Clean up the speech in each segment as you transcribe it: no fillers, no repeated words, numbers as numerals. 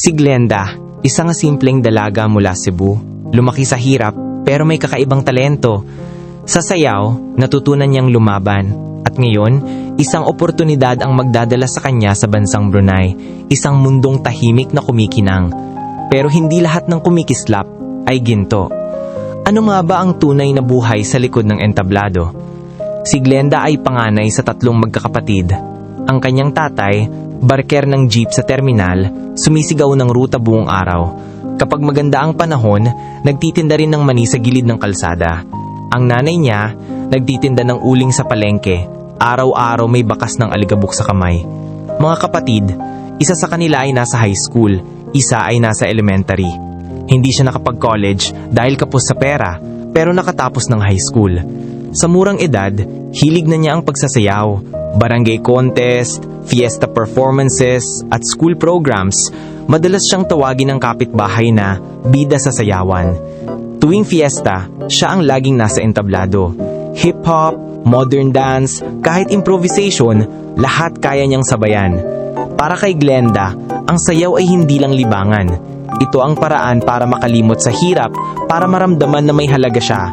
Si Glenda, isang simpleng dalaga mula Cebu, lumaki sa hirap pero may kakaibang talento. Sa sayaw, natutunan niyang lumaban at ngayon, isang oportunidad ang magdadala sa kanya sa bansang Brunei, isang mundong tahimik na kumikinang. Pero hindi lahat ng kumikislap ay ginto. Ano nga ba ang tunay na buhay sa likod ng entablado? Si Glenda ay panganay sa 3 magkakapatid. Ang kanyang tatay, barker ng jeep sa terminal, sumisigaw ng ruta buong araw. Kapag maganda ang panahon, nagtitinda rin ng mani sa gilid ng kalsada. Ang nanay niya, nagtitinda ng uling sa palengke. Araw-araw may bakas ng aligabok sa kamay. Mga kapatid, isa sa kanila ay nasa high school, isa ay nasa elementary. Hindi siya nakapag-college dahil kapos sa pera, pero nakatapos ng high school. Sa murang edad, hilig na niya ang pagsasayaw, barangay contest, fiesta performances, at school programs. Madalas siyang tawagin ng kapitbahay na bida sa sayawan. Tuwing fiesta, siya ang laging nasa entablado. Hip-hop, modern dance, kahit improvisation, lahat kaya niyang sabayan. Para kay Glenda, ang sayaw ay hindi lang libangan. Ito ang paraan para makalimot sa hirap, para maramdaman na may halaga siya.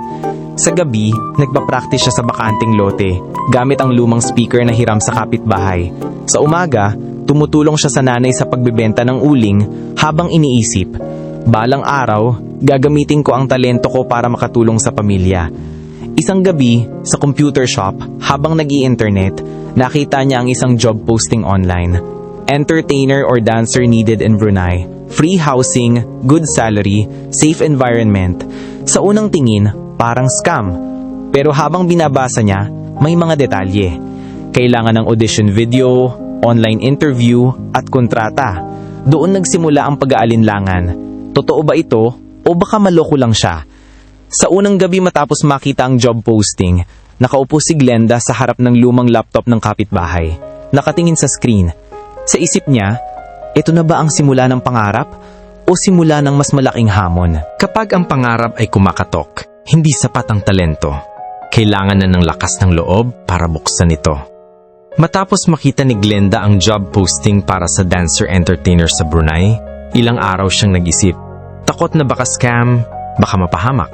Sa gabi, nagpa-practice siya sa bakanting lote, gamit ang lumang speaker na hiram sa kapitbahay. Sa umaga, tumutulong siya sa nanay sa pagbebenta ng uling habang iniisip, balang araw, gagamitin ko ang talento ko para makatulong sa pamilya. Isang gabi, sa computer shop, habang nag-i-internet, nakita niya ang isang job posting online. Entertainer or dancer needed in Brunei. Free housing, good salary, safe environment. Sa unang tingin, parang scam. Pero habang binabasa niya, may mga detalye. Kailangan ng audition video, online interview, at kontrata. Doon nagsimula ang pag-aalinlangan. Totoo ba ito o baka maloko lang siya? Sa unang gabi matapos makita ang job posting, nakaupo si Glenda sa harap ng lumang laptop ng kapitbahay. Nakatingin sa screen. Sa isip niya, ito na ba ang simula ng pangarap o simula ng mas malaking hamon? Kapag ang pangarap ay kumakatok, hindi sapat ang talento. Kailangan na ng lakas ng loob para buksan ito. Matapos makita ni Glenda ang job posting para sa dancer-entertainer sa Brunei, ilang araw siyang nag-isip. Takot na baka scam, baka mapahamak.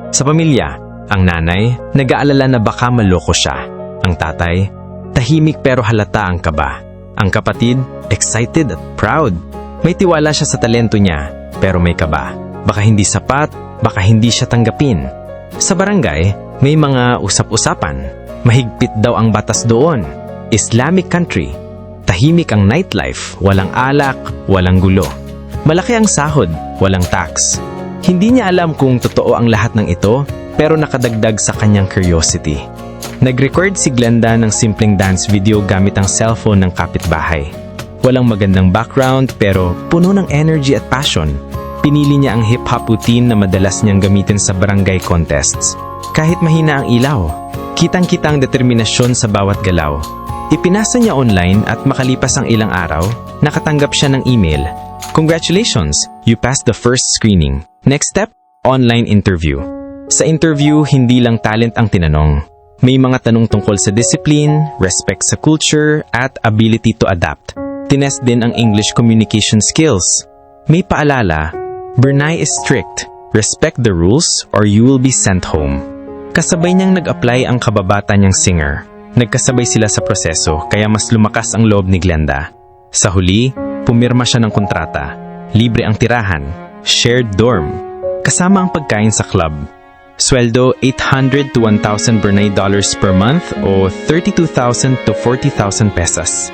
Sa pamilya, ang nanay, nag-aalala na baka maloko siya. Ang tatay, tahimik pero halata ang kaba. Ang kapatid, excited at proud. May tiwala siya sa talento niya, pero may kaba. Baka hindi sapat, baka hindi siya tanggapin. Sa barangay, may mga usap-usapan. Mahigpit daw ang batas doon. Islamic country. Tahimik ang nightlife, walang alak, walang gulo. Malaki ang sahod, walang tax. Hindi niya alam kung totoo ang lahat ng ito, pero nakadagdag sa kanyang curiosity. Nag-record si Glenda ng simpleng dance video gamit ang cellphone ng kapitbahay. Walang magandang background pero puno ng energy at passion. Pinili niya ang hip-hop routine na madalas niyang gamitin sa barangay contests. Kahit mahina ang ilaw, kitang-kita ang determinasyon sa bawat galaw. Ipinasa niya online at makalipas ang ilang araw, nakatanggap siya ng email. Congratulations, you passed the first screening. Next step, online interview. Sa interview, hindi lang talent ang tinanong. May mga tanong tungkol sa discipline, respect sa culture, at ability to adapt. Tinest din ang English communication skills. May paalala, Brunei is strict. Respect the rules or you will be sent home. Kasabay niyang nag-apply ang kababata niyang singer. Nagkasabay sila sa proseso kaya mas lumakas ang loob ni Glenda. Sa huli, pumirma siya ng kontrata. Libre ang tirahan, shared dorm, kasama ang pagkain sa club. Sweldo 800 to 1,000 Brunei dollars per month o 32,000 to 40,000 pesos.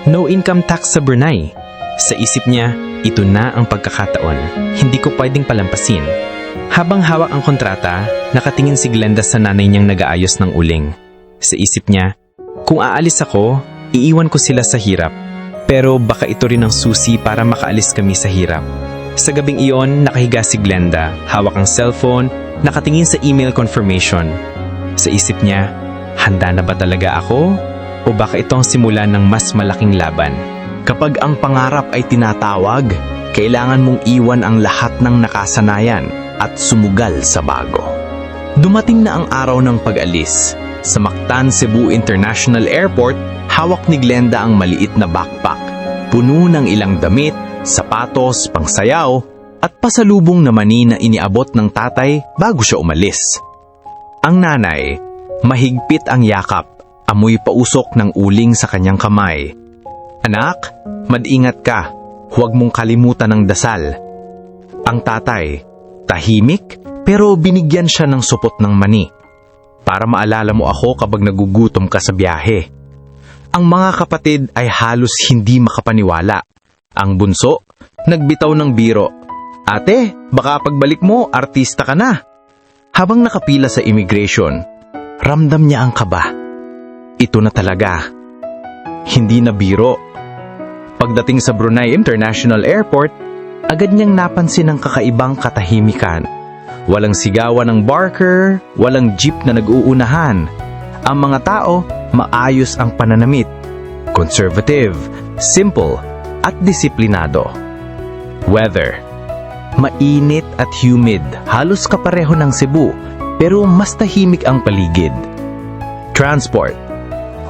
No income tax sa Brunei. Sa isip niya, ito na ang pagkakataon. Hindi ko pwedeng palampasin. Habang hawak ang kontrata, nakatingin si Glenda sa nanay niyang nag-aayos ng uling. Sa isip niya, kung aalis ako, iiwan ko sila sa hirap. Pero baka ito rin ang susi para makaalis kami sa hirap. Sa gabing iyon, nakahiga si Glenda, hawak ang cellphone, nakatingin sa email confirmation. Sa isip niya, handa na ba talaga ako? O baka ito ang simula ng mas malaking laban? Kapag ang pangarap ay tinatawag, kailangan mong iwan ang lahat ng nakasanayan at sumugal sa bago. Dumating na ang araw ng pag-alis. Sa Mactan, Cebu International Airport, hawak ni Glenda ang maliit na backpack. Puno ng ilang damit, sapatos, pangsayaw, at pasalubong na mani na iniabot ng tatay bago siya umalis. Ang nanay, mahigpit ang yakap, amoy pausok ng uling sa kanyang kamay. Anak, mag-ingat ka, huwag mong kalimutan ang dasal. Ang tatay, tahimik pero binigyan siya ng supot ng mani. Para maalala mo ako kapag nagugutom ka sa biyahe. Ang mga kapatid ay halos hindi makapaniwala. Ang bunso, nagbitaw ng biro. Ate, baka pagbalik mo, artista ka na. Habang nakapila sa immigration, ramdam niya ang kaba. Ito na talaga. Hindi na biro. Pagdating sa Brunei International Airport, agad niyang napansin ang kakaibang katahimikan. Walang sigawan ng barker, walang jeep na nag-uunahan. Ang mga tao, maayos ang pananamit. Conservative, simple, at disiplinado. Weather. Mainit at humid, halos kapareho ng Cebu, pero mas tahimik ang paligid. Transport.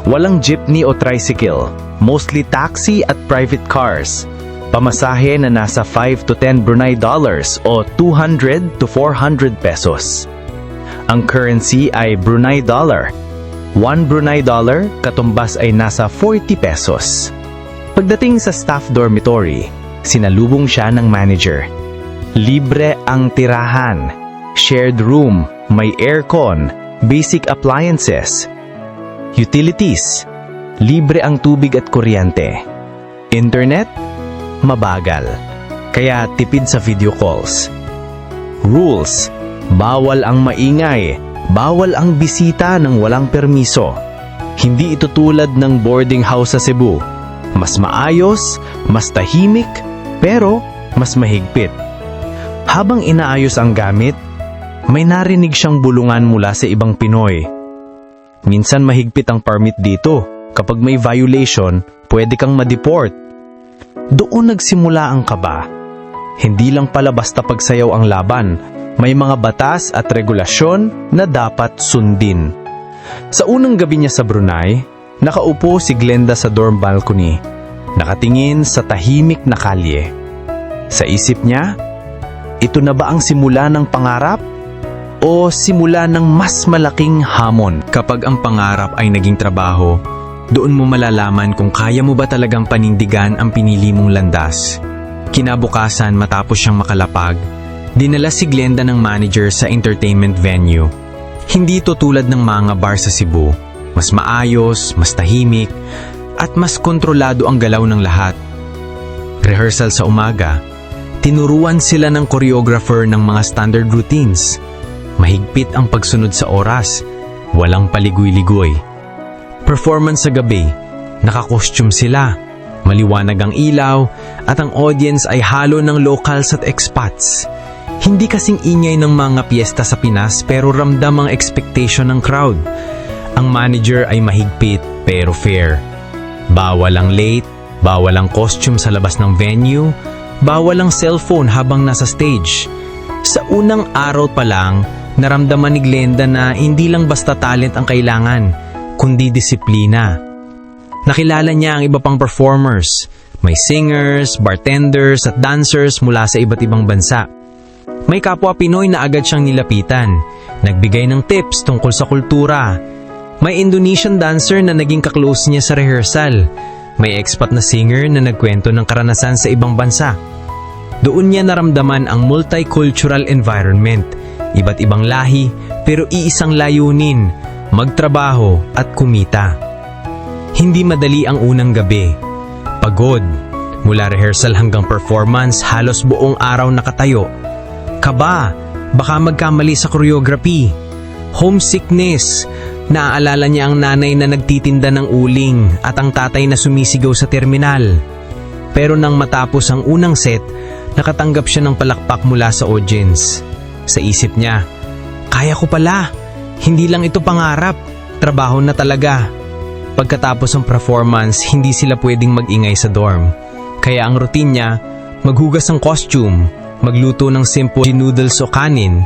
Walang jeepney o tricycle, mostly taxi at private cars. Pamasahe na nasa 5 to 10 Brunei dollars o 200 to 400 pesos. Ang currency ay Brunei dollar. 1 Brunei dollar katumbas ay nasa 40 pesos. Pagdating sa staff dormitory, sinalubong siya ng manager. Libre ang tirahan, shared room, may aircon, basic appliances. Utilities, libre ang tubig at kuryente. Internet, mabagal, kaya tipid sa video calls. Rules, bawal ang maingay, bawal ang bisita ng walang permiso. Hindi ito tulad ng boarding house sa Cebu. Mas maayos, mas tahimik, pero mas mahigpit. Habang inaayos ang gamit, may narinig siyang bulungan mula sa ibang Pinoy. Minsan mahigpit ang permit dito. Kapag may violation, pwede kang ma-deport. Doon nagsimula ang kaba. Hindi lang pala basta pagsayaw ang laban. May mga batas at regulasyon na dapat sundin. Sa unang gabi niya sa Brunei, nakaupo si Glenda sa dorm balcony, nakatingin sa tahimik na kalye. Sa isip niya, ito na ba ang simula ng pangarap? O simula ng mas malaking hamon? Kapag ang pangarap ay naging trabaho, doon mo malalaman kung kaya mo ba talagang panindigan ang pinili mong landas. Kinabukasan matapos siyang makalapag, dinala si Glenda ng manager sa entertainment venue. Hindi ito tulad ng mga bar sa Cebu. Mas maayos, mas tahimik, at mas kontrolado ang galaw ng lahat. Rehearsal sa umaga, tinuruan sila ng choreographer ng mga standard routines. Mahigpit ang pagsunod sa oras, walang paligoy-ligoy. Performance sa gabi, naka-costume sila, maliwanag ang ilaw, at ang audience ay halo ng locals at expats. Hindi kasing ingay ng mga piyesta sa Pinas pero ramdam ang expectation ng crowd. Ang manager ay mahigpit pero fair. Bawal ang late, bawal ang costume sa labas ng venue, bawal ang cellphone habang nasa stage. Sa unang araw pa lang, naramdaman ni Glenda na hindi lang basta talent ang kailangan, kundi disiplina. Nakilala niya ang iba pang performers. May singers, bartenders at dancers mula sa iba't ibang bansa. May kapwa Pinoy na agad siyang nilapitan, nagbigay ng tips tungkol sa kultura. May Indonesian dancer na naging kaklose niya sa rehearsal. May expat na singer na nagkwento ng karanasan sa ibang bansa. Doon niya naramdaman ang multicultural environment, iba't ibang lahi pero iisang layunin, magtrabaho at kumita. Hindi madali ang unang gabi. Pagod. Mula rehearsal hanggang performance, halos buong araw nakatayo. Kaba, baka magkamali sa choreography. Homesickness. Naaalala niya ang nanay na nagtitinda ng uling at ang tatay na sumisigaw sa terminal. Pero nang matapos ang unang set, nakatanggap siya ng palakpak mula sa audience. Sa isip niya, kaya ko pala. Hindi lang ito pangarap. Trabaho na talaga. Pagkatapos ng performance, hindi sila pwedeng mag-ingay sa dorm. Kaya ang routine niya, maghugas ng costume, magluto ng simple noodles o kanin,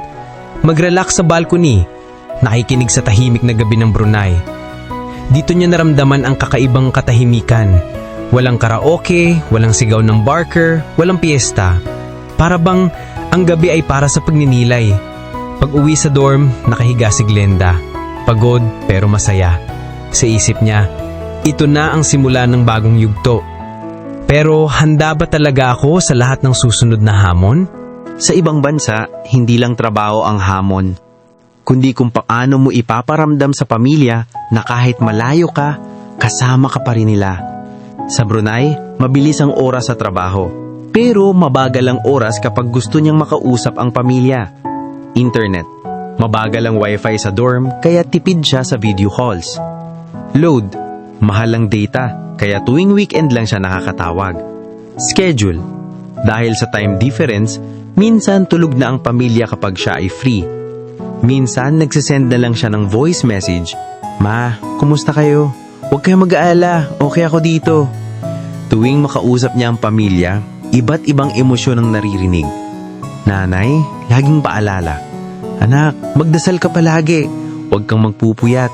mag-relax sa balcony, nakikinig sa tahimik na gabi ng Brunei. Dito niya naramdaman ang kakaibang katahimikan. Walang karaoke, walang sigaw ng barker, walang piyesta. Para bang ang gabi ay para sa pagninilay. Pag uwi sa dorm, nakahiga si Glenda. Pagod pero masaya. Sa isip niya, ito na ang simula ng bagong yugto. Pero handa ba talaga ako sa lahat ng susunod na hamon? Sa ibang bansa, hindi lang trabaho ang hamon, kundi kung paano mo ipaparamdam sa pamilya na kahit malayo ka, kasama ka pa rin nila. Sa Brunei, mabilis ang oras sa trabaho, pero mabagal ang oras kapag gusto niyang makausap ang pamilya. Internet, mabagal ang wifi sa dorm kaya tipid siya sa video calls. Load, mahal ang data kaya tuwing weekend lang siya nakakatawag. Schedule, dahil sa time difference, minsan tulog na ang pamilya kapag siya ay free. Minsan nagsisend na lang siya ng voice message, "Ma, kumusta kayo? Huwag kayong mag-aalala, okay ako dito." Tuwing makausap niya ang pamilya, iba't ibang emosyon ang naririnig. Nanay, laging paalala, "Anak, magdasal ka palagi, huwag kang magpupuyat."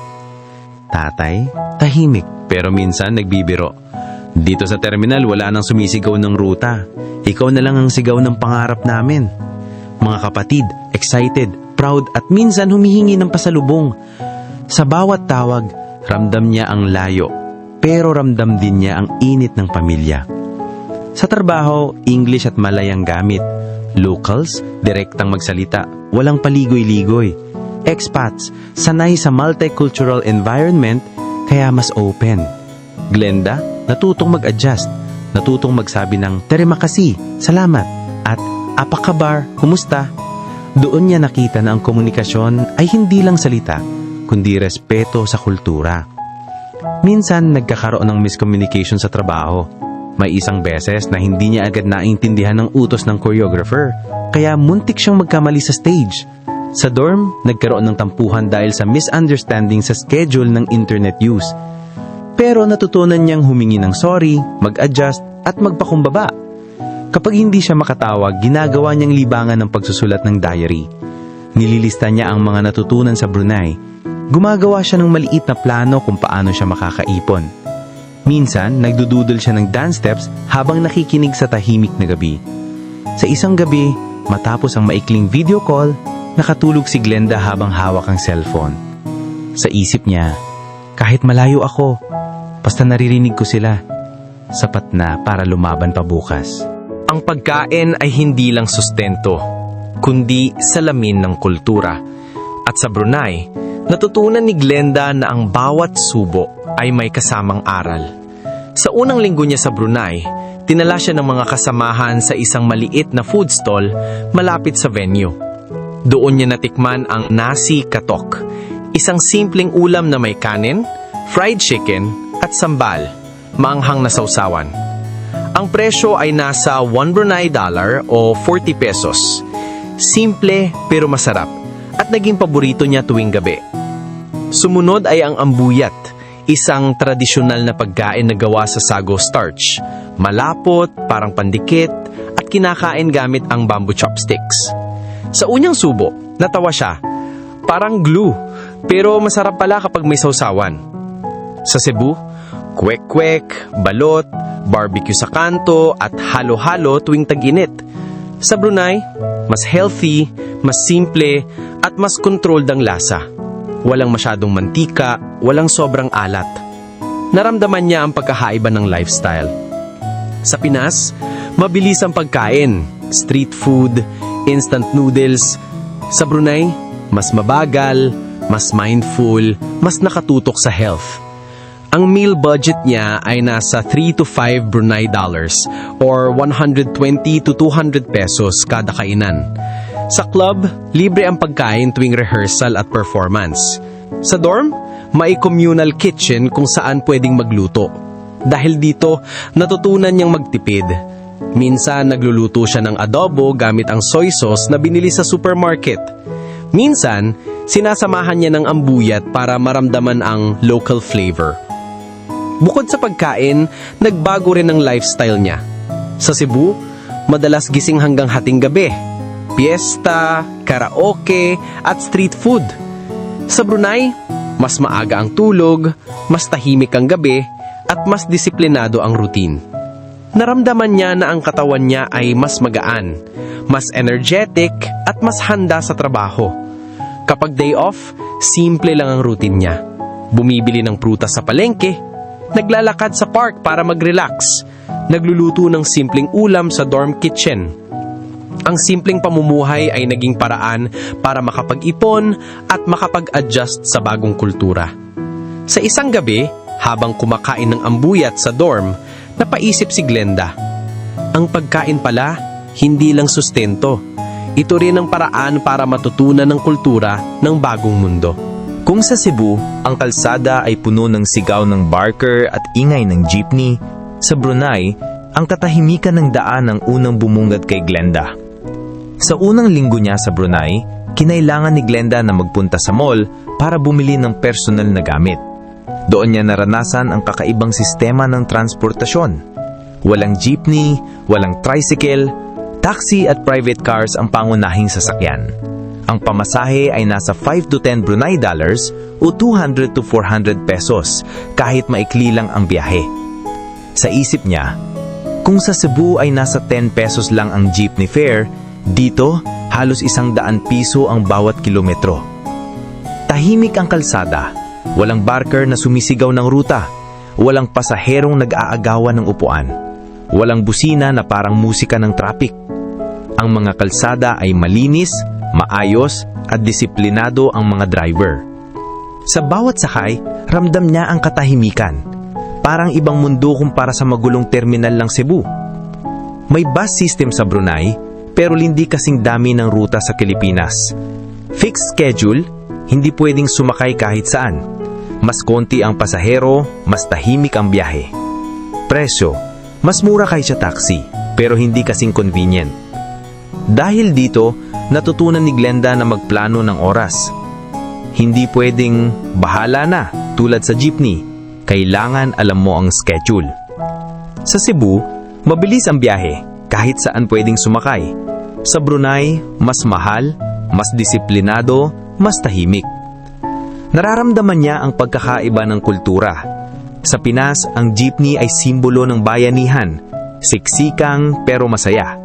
Tatay, tahimik pero minsan nagbibiro. "Dito sa terminal wala nang sumisigaw ng ruta. Ikaw na lang ang sigaw ng pangarap namin." Mga kapatid, excited, proud at minsan humihingi ng pasalubong. Sa bawat tawag, ramdam niya ang layo, pero ramdam din niya ang init ng pamilya. Sa trabaho, English at Malay ang gamit. Locals, direktang magsalita, walang paligoy-ligoy. Expats, sanay sa multicultural environment, kaya mas open. Glenda, natutong mag-adjust, natutong magsabi ng "terima kasih, salamat" at "apa kabar, kumusta?" Doon niya nakita na ang komunikasyon ay hindi lang salita, kundi respeto sa kultura. Minsan nagkakaroon ng miscommunication sa trabaho. May isang beses na hindi niya agad naintindihan ng utos ng choreographer, kaya muntik siyang magkamali sa stage. Sa dorm, nagkaroon ng tampuhan dahil sa misunderstanding sa schedule ng internet use. Pero natutunan niyang humingi ng sorry, mag-adjust at magpakumbaba. Kapag hindi siya makatawag, ginagawa niyang libangan ng pagsusulat ng diary. Nililista niya ang mga natutunan sa Brunei. Gumagawa siya ng maliit na plano kung paano siya makakaipon. Minsan, nagdududol siya ng dance steps habang nakikinig sa tahimik na gabi. Sa isang gabi, matapos ang maikling video call, nakatulog si Glenda habang hawak ang cellphone. Sa isip niya, kahit malayo ako, basta naririnig ko sila, sapat na para lumaban pa bukas. Ang pagkain ay hindi lang sustento, kundi salamin ng kultura. At sa Brunei, natutunan ni Glenda na ang bawat subo ay may kasamang aral. Sa unang linggo niya sa Brunei, tinala siya ng mga kasamahan sa isang maliit na food stall malapit sa venue. Doon niya natikman ang nasi katok, isang simpleng ulam na may kanin, fried chicken at sambal, maanghang na sausawan. Ang presyo ay nasa 1 Brunei dollar o 40 pesos. Simple pero masarap at naging paborito niya tuwing gabi. Sumunod ay ang ambuyat, isang tradisyonal na pagkain na gawa sa sago starch. Malapot, parang pandikit at kinakain gamit ang bamboo chopsticks. Sa unyang subo, natawa siya. Parang glue, pero masarap pala kapag may sausawan. Sa Cebu, kwek-kwek, balot, barbecue sa kanto at halo-halo tuwing tag-init. Sa Brunei, mas healthy, mas simple at mas controlled ang lasa. Walang masyadong mantika, walang sobrang alat. Naramdaman niya ang pagkakaiba ng lifestyle. Sa Pinas, mabilis ang pagkain, street food, instant noodles. Sa Brunei, mas mabagal, mas mindful, mas nakatutok sa health. Ang meal budget niya ay nasa 3 to 5 Brunei dollars or 120 to 200 pesos kada kainan. Sa club, libre ang pagkain tuwing rehearsal at performance. Sa dorm, may communal kitchen kung saan pwedeng magluto. Dahil dito, natutunan niyang magtipid. Minsan nagluluto siya ng adobo gamit ang soy sauce na binili sa supermarket. Minsan, sinasamahan niya ng ambuyat para maramdaman ang local flavor. Bukod sa pagkain, nagbago rin ang lifestyle niya. Sa Cebu, madalas gising hanggang hating gabi. Fiesta, karaoke, at street food. Sa Brunei, mas maaga ang tulog, mas tahimik ang gabi, at mas disiplinado ang routine. Naramdaman niya na ang katawan niya ay mas magaan, mas energetic at mas handa sa trabaho. Kapag day off, simple lang ang routine niya. Bumibili ng prutas sa palengke, naglalakad sa park para mag-relax, nagluluto ng simpleng ulam sa dorm kitchen. Ang simpleng pamumuhay ay naging paraan para makapag-ipon at makapag-adjust sa bagong kultura. Sa isang gabi, habang kumakain ng ambuyat sa dorm, napaisip si Glenda. Ang pagkain pala, hindi lang sustento. Ito rin ang paraan para matutunan ng kultura ng bagong mundo. Kung sa Cebu, ang kalsada ay puno ng sigaw ng barker at ingay ng jeepney, sa Brunei, ang katahimikan ng daan ang unang bumungad kay Glenda. Sa unang linggo niya sa Brunei, kinailangan ni Glenda na magpunta sa mall para bumili ng personal na gamit. Doon niya naranasan ang kakaibang sistema ng transportasyon. Walang jeepney, walang tricycle, taxi at private cars ang pangunahing sasakyan. Ang pamasahe ay nasa 5 to 10 Brunei dollars o 200 to 400 pesos kahit maikli lang ang biyahe. Sa isip niya, kung sa Cebu ay nasa 10 pesos lang ang jeepney fare, dito halos 100 piso ang bawat kilometro. Tahimik ang kalsada, walang barker na sumisigaw ng ruta, walang pasaherong nag-aagawan ng upuan, walang busina na parang musika ng traffic. Ang mga kalsada ay malinis, maayos at disiplinado ang mga driver. Sa bawat sakay, ramdam niya ang katahimikan. Parang ibang mundo kumpara sa magulong terminal ng Cebu. May bus system sa Brunei, pero hindi kasing dami ng ruta sa Pilipinas. Fixed schedule, hindi pwedeng sumakay kahit saan. Mas konti ang pasahero, mas tahimik ang biyahe. Presyo, mas mura kaysa taxi, pero hindi kasing convenient. Dahil dito, natutunan ni Glenda na magplano ng oras. Hindi pwedeng bahala na tulad sa jeepney. Kailangan alam mo ang schedule. Sa Cebu, mabilis ang biyahe kahit saan pwedeng sumakay. Sa Brunei, mas mahal, mas disiplinado, mas tahimik. Nararamdaman niya ang pagkakaiba ng kultura. Sa Pinas, ang jeepney ay simbolo ng bayanihan, siksikang pero masaya.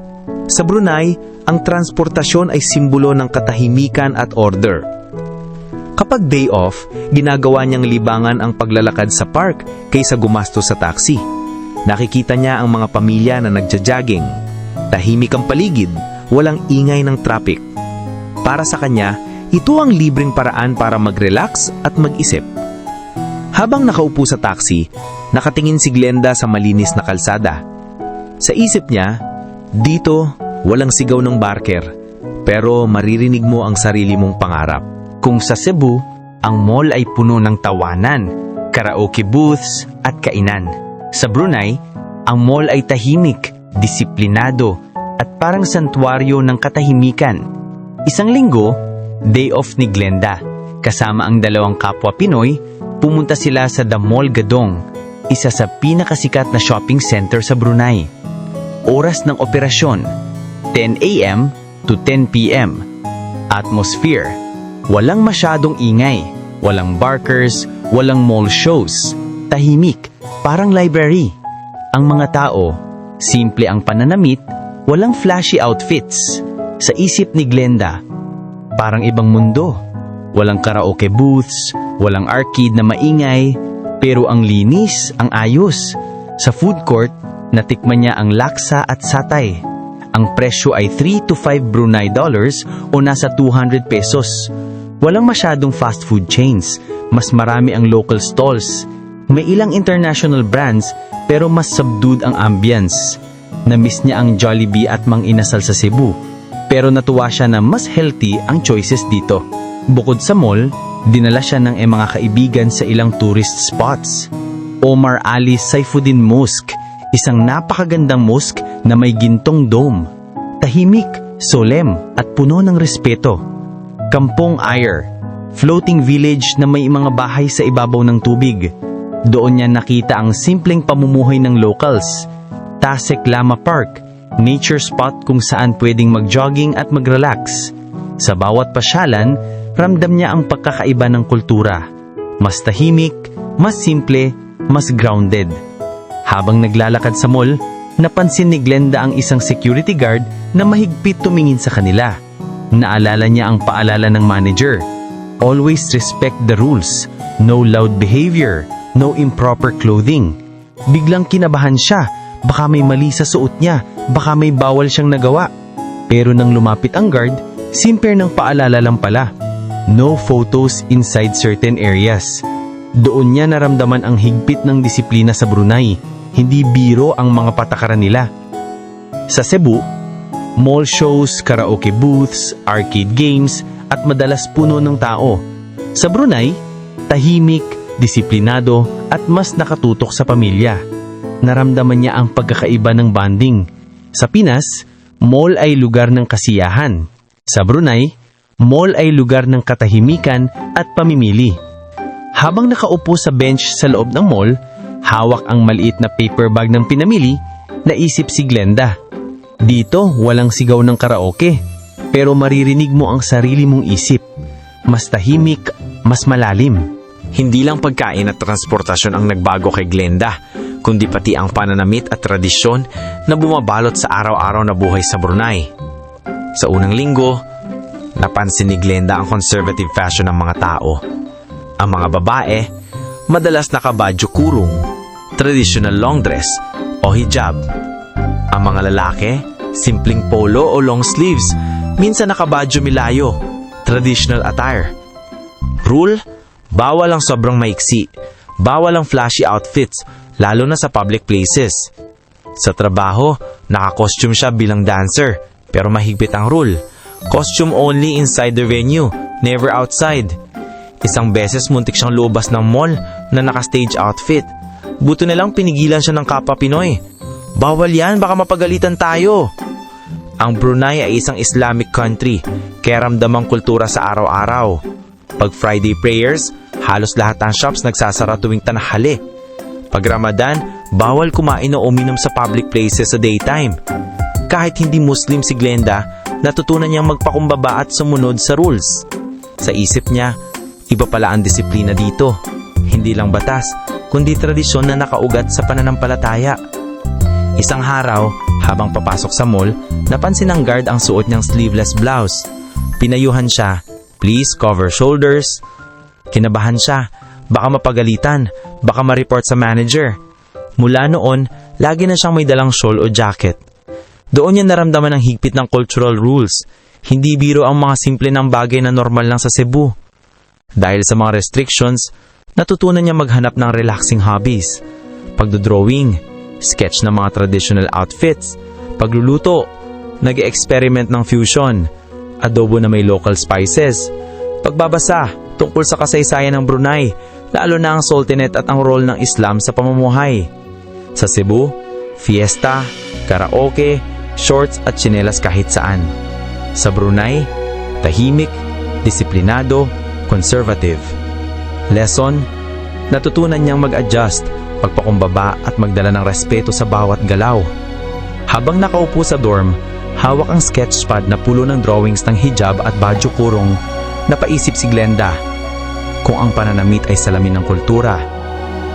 Sa Brunei, ang transportasyon ay simbolo ng katahimikan at order. Kapag day off, ginagawa niyang libangan ang paglalakad sa park kaysa gumastos sa taxi. Nakikita niya ang mga pamilya na nagja-jogging. Tahimik ang paligid, walang ingay ng traffic. Para sa kanya, ito ang libreng paraan para mag-relax at mag-isip. Habang nakaupo sa taxi, nakatingin si Glenda sa malinis na kalsada. Sa isip niya, dito, walang sigaw ng barker, pero maririnig mo ang sarili mong pangarap. Kung sa Cebu, ang mall ay puno ng tawanan, karaoke booths at kainan. Sa Brunei, ang mall ay tahimik, disiplinado, at parang santuaryo ng katahimikan. Isang linggo, day off ni Glenda. Kasama ang dalawang kapwa Pinoy, pumunta sila sa The Mall Gadong, isa sa pinakasikat na shopping center sa Brunei. Oras ng operasyon, 10 a.m. to 10 p.m. Atmosphere, walang masyadong ingay, walang barkers, walang mall shows. Tahimik, parang library. Ang mga tao, simple ang pananamit, walang flashy outfits. Sa isip ni Glenda, parang ibang mundo. Walang karaoke booths, walang arcade na maingay, pero ang linis, ang ayos. Sa food court, natikman niya ang laksa at satay. Ang presyo ay 3 to 5 Brunei dollars o nasa 200 pesos. Walang masyadong fast food chains, mas marami ang local stalls. May ilang international brands pero mas subdued ang ambience. Na-miss niya ang Jollibee at Mang Inasal sa Cebu, pero natuwa siya na mas healthy ang choices dito. Bukod sa mall, dinala siya ng mga kaibigan sa ilang tourist spots. Omar Ali Saifuddin Mosque, isang napakagandang mosque na may gintong dome. Tahimik, solemn at puno ng respeto. Kampong Ayer, floating village na may mga bahay sa ibabaw ng tubig. Doon niya nakita ang simpleng pamumuhay ng locals. Tasek Lama Park, nature spot kung saan pwedeng mag-jogging at mag-relax. Sa bawat pasyalan, ramdam niya ang pagkakaiba ng kultura. Mas tahimik, mas simple, mas grounded. Habang naglalakad sa mall, napansin ni Glenda ang isang security guard na mahigpit tumingin sa kanila. Naalala niya ang paalala ng manager. Always respect the rules. No loud behavior. No improper clothing. Biglang kinabahan siya. Baka may mali sa suot niya. Baka may bawal siyang nagawa. Pero nang lumapit ang guard, simple ng paalala lang pala. No photos inside certain areas. Doon niya naramdaman ang higpit ng disiplina sa Brunei. Hindi biro ang mga patakaran nila. Sa Cebu, mall shows, karaoke booths, arcade games, at madalas puno ng tao. Sa Brunei, tahimik, disiplinado, at mas nakatutok sa pamilya. Naramdaman niya ang pagkakaiba ng bonding. Sa Pinas, mall ay lugar ng kasiyahan. Sa Brunei, mall ay lugar ng katahimikan at pamimili. Habang nakaupo sa bench sa loob ng mall, hawak ang maliit na paper bag ng pinamili, naisip si Glenda. Dito, walang sigaw ng karaoke, pero maririnig mo ang sarili mong isip. Mas tahimik, mas malalim. Hindi lang pagkain at transportasyon ang nagbago kay Glenda, kundi pati ang pananamit at tradisyon na bumabalot sa araw-araw na buhay sa Brunei. Sa unang linggo, napansin ni Glenda ang conservative fashion ng mga tao. Ang mga babae, madalas nakabadyo kurong, traditional long dress o hijab. Ang mga lalaki, simpleng polo o long sleeves, minsan nakabadyo milayo, traditional attire. Rule, bawal ang sobrang maiksi, bawal ang flashy outfits, lalo na sa public places. Sa trabaho, naka-costume siya bilang dancer, pero mahigpit ang rule. Costume only inside the venue, never outside. Isang beses muntik siyang lumabas ng mall na naka-stage outfit. Buto na lang pinigilan siya ng kapwa Pinoy. Bawal yan, baka mapagalitan tayo. Ang Brunei ay isang Islamic country, kaya ramdam ang kultura sa araw-araw. Pag Friday prayers, halos lahat ng shops nagsasara tuwing tanghali. Pag Ramadan, bawal kumain o uminom sa public places sa daytime. Kahit hindi Muslim si Glenda, natutunan niyang magpakumbaba at sumunod sa rules. Sa isip niya, iba pala ang disiplina dito. Hindi lang batas, kundi tradisyon na nakaugat sa pananampalataya. Isang araw, habang papasok sa mall, napansin ng guard ang suot niyang sleeveless blouse. Pinayuhan siya, "Please cover shoulders." Kinabahan siya, baka mapagalitan, baka ma-report sa manager. Mula noon, lagi na siyang may dalang shawl o jacket. Doon niya naramdaman ang higpit ng cultural rules. Hindi biro ang mga simple ng bagay na normal lang sa Cebu. Dahil sa mga restrictions, natutunan niya maghanap ng relaxing hobbies. Pagdodrawing, sketch ng mga traditional outfits, pagluluto, nag-experiment ng fusion, adobo na may local spices, pagbabasa tungkol sa kasaysayan ng Brunei, lalo na ang Sultanate at ang role ng Islam sa pamumuhay. Sa Cebu, fiesta, karaoke, shorts at tsinelas kahit saan. Sa Brunei, tahimik, disiplinado, conservative. Lesson, natutunan niyang mag-adjust, pagpakumbaba at magdala ng respeto sa bawat galaw. Habang nakaupo sa dorm, hawak ang sketchpad na pulo ng drawings ng hijab at badyo kurong, napaisip si Glenda. Kung ang pananamit ay salamin ng kultura,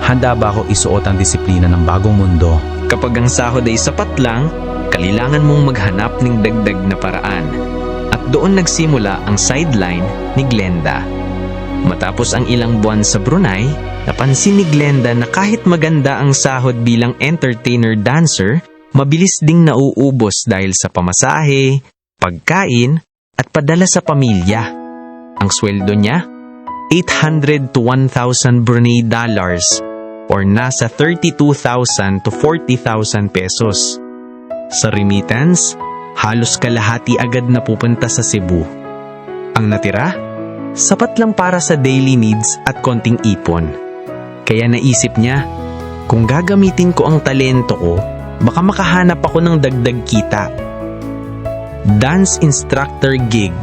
handa ba ako isuot ang disiplina ng bagong mundo? Kapag ang sahod ay sapat lang, kailangan mong maghanap ng dagdag na paraan. At doon nagsimula ang sideline ni Glenda. Matapos ang ilang buwan sa Brunei, napansin ni Glenda na kahit maganda ang sahod bilang entertainer-dancer, mabilis ding nauubos dahil sa pamasahe, pagkain, at padala sa pamilya. Ang sweldo niya, 800 to 1,000 Brunei dollars or nasa 32,000 to 40,000 pesos. Sa remittance, halos kalahati agad na pupunta sa Cebu. Ang natira, sapat lang para sa daily needs at konting ipon. Kaya naisip niya, kung gagamitin ko ang talento ko, baka makahanap ako ng dagdag kita. Dance instructor gig.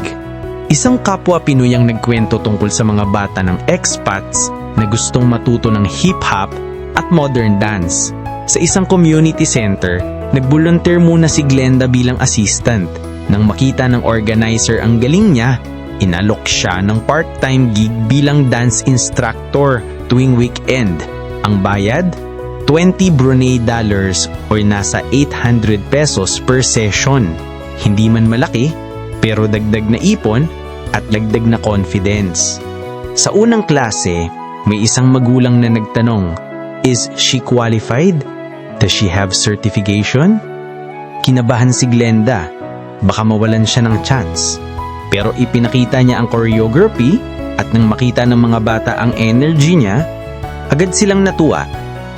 Isang kapwa Pinoy ang nagkwento tungkol sa mga bata ng expats na gustong matuto ng hip-hop at modern dance. Sa isang community center, nag-volunteer muna si Glenda bilang assistant. Nang makita ng organizer ang galing niya, inalok siya ng part-time gig bilang dance instructor tuwing weekend. Ang bayad, 20 Brunei dollars or nasa 800 pesos per session. Hindi man malaki, pero dagdag na ipon at dagdag na confidence. Sa unang klase, may isang magulang na nagtanong, "Is she qualified? Does she have certification?" Kinabahan si Glenda, baka mawalan siya ng chance. Pero ipinakita niya ang choreography at nang makita ng mga bata ang energy niya, agad silang natuwa.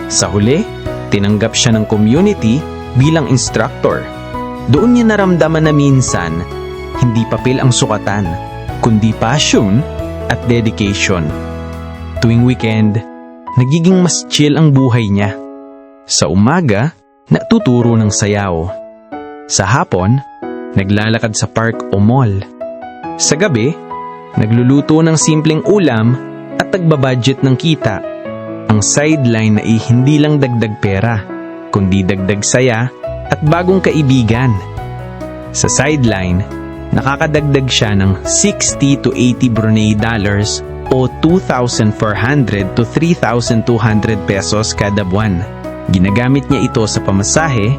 Sa huli, tinanggap siya ng community bilang instructor. Doon niya naramdaman na minsan, hindi papel ang sukatan, kundi passion at dedication. Tuwing weekend, nagiging mas chill ang buhay niya. Sa umaga, natuturo ng sayaw. Sa hapon, naglalakad sa park o mall. Sa gabi, nagluluto ng simpleng ulam at nagbabudget ng kita. Ang sideline ay hindi lang dagdag pera, kundi dagdag saya at bagong kaibigan. Sa sideline, nakakadagdag siya ng 60 to 80 Brunei dollars o 2,400 to 3,200 pesos kada buwan. Ginagamit niya ito sa pamasahe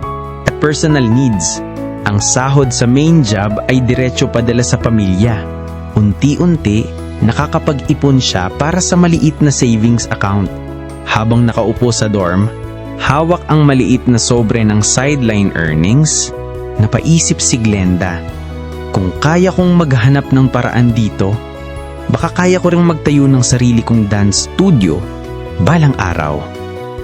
at personal needs. Ang sahod sa main job ay diretso padala sa pamilya. Unti-unti, nakakapag-ipon siya para sa maliit na savings account. Habang nakaupo sa dorm, hawak ang maliit na sobre ng sideline earnings, napaisip si Glenda, kung kaya kong maghanap ng paraan dito, baka kaya ko ring magtayo ng sarili kong dance studio balang araw.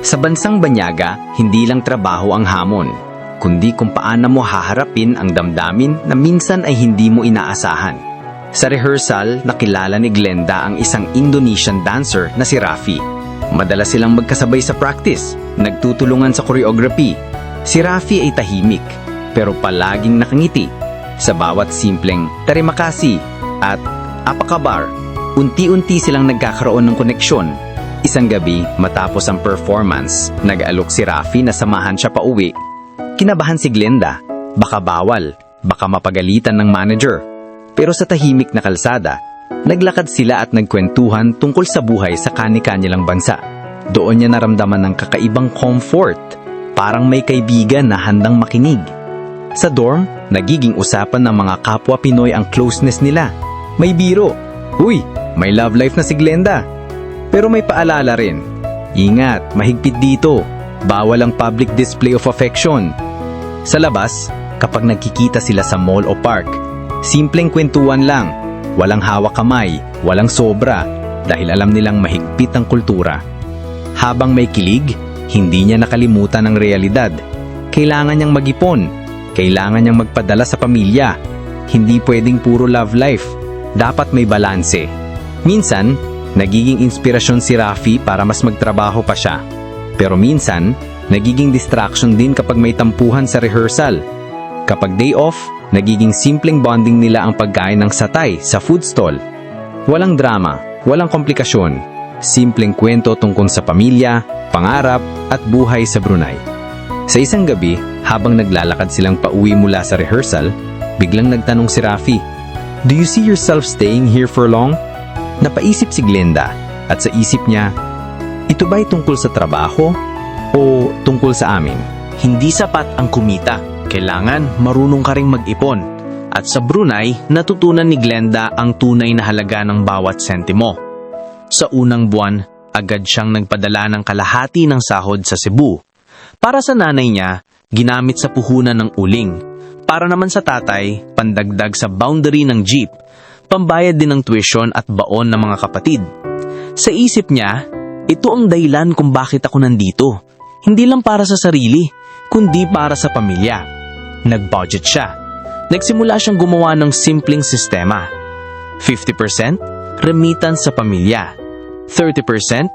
Sa bansang banyaga, hindi lang trabaho ang hamon, kundi kung paano mo haharapin ang damdamin na minsan ay hindi mo inaasahan. Sa rehearsal, nakilala ni Glenda ang isang Indonesian dancer na si Raffi. Madalas silang magkasabay sa practice, nagtutulungan sa choreography. Si Raffi ay tahimik, pero palaging nakangiti. Sa bawat simpleng "Terima kasih" at "Apakabar", unti-unti silang nagkakaroon ng koneksyon. Isang gabi, matapos ang performance, nag-alok si Raffi na samahan siya pauwi. Kinabahan si Glenda, baka bawal, baka mapagalitan ng manager. Pero sa tahimik na kalsada, naglakad sila at nagkwentuhan tungkol sa buhay sa kani-kanilang bansa. Doon niya naramdaman ng kakaibang comfort, parang may kaibigan na handang makinig. Sa dorm, nagiging usapan ng mga kapwa Pinoy ang closeness nila. May biro, "Uy, may love life na si Glenda." Pero may paalala rin, "Ingat, mahigpit dito, bawal ang public display of affection." Sa labas, kapag nagkikita sila sa mall o park, simpleng kwentuhan lang, walang hawak kamay, walang sobra, dahil alam nilang mahigpit ang kultura. Habang may kilig, hindi niya nakalimutan ang realidad. Kailangan niyang mag-ipon, kailangan niyang magpadala sa pamilya. Hindi pwedeng puro love life, dapat may balanse. Minsan, nagiging inspirasyon si Raffi para mas magtrabaho pa siya. Pero minsan, nagiging distraction din kapag may tampuhan sa rehearsal. Kapag day off, nagiging simpleng bonding nila ang pagkain ng satay sa food stall. Walang drama, walang komplikasyon. Simpleng kwento tungkol sa pamilya, pangarap at buhay sa Brunei. Sa isang gabi, habang naglalakad silang pauwi mula sa rehearsal, biglang nagtanong si Raffi, "Do you see yourself staying here for long?" Napaisip si Glenda at sa isip niya, ito ba'y tungkol sa trabaho o tungkol sa amin? Hindi sapat ang kumita. Kailangan marunong ka ring mag-ipon. At sa Brunei, natutunan ni Glenda ang tunay na halaga ng bawat sentimo. Sa unang buwan, agad siyang nagpadala ng kalahati ng sahod sa Cebu. Para sa nanay niya, ginamit sa puhunan ng uling. Para naman sa tatay, pandagdag sa boundary ng jeep. Pambayad din ng tuition at baon ng mga kapatid. Sa isip niya, ito ang dahilan kung bakit ako nandito. Hindi lang para sa sarili, kundi para sa pamilya. Nag-budget siya. Nagsimula siyang gumawa ng simpleng sistema. 50% remittance sa pamilya. 30%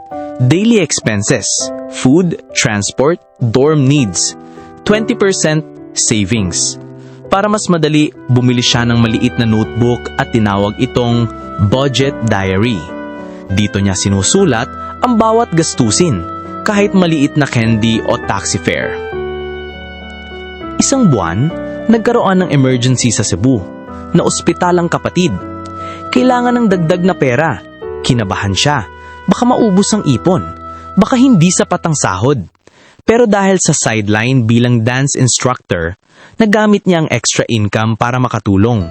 daily expenses, food, transport, dorm needs. 20% savings. Para mas madali, bumili siya ng maliit na notebook at tinawag itong budget diary. Dito niya sinusulat ang bawat gastusin, kahit maliit na candy o taxi fare. Isang buwan, nagkaroon ng emergency sa Cebu, na ospital ang kapatid. Kailangan ng dagdag na pera. Kinabahan siya, baka maubos ang ipon. baka hindi sapat ang sahod. Pero dahil sa sideline bilang dance instructor, nagamit niya ang extra income para makatulong.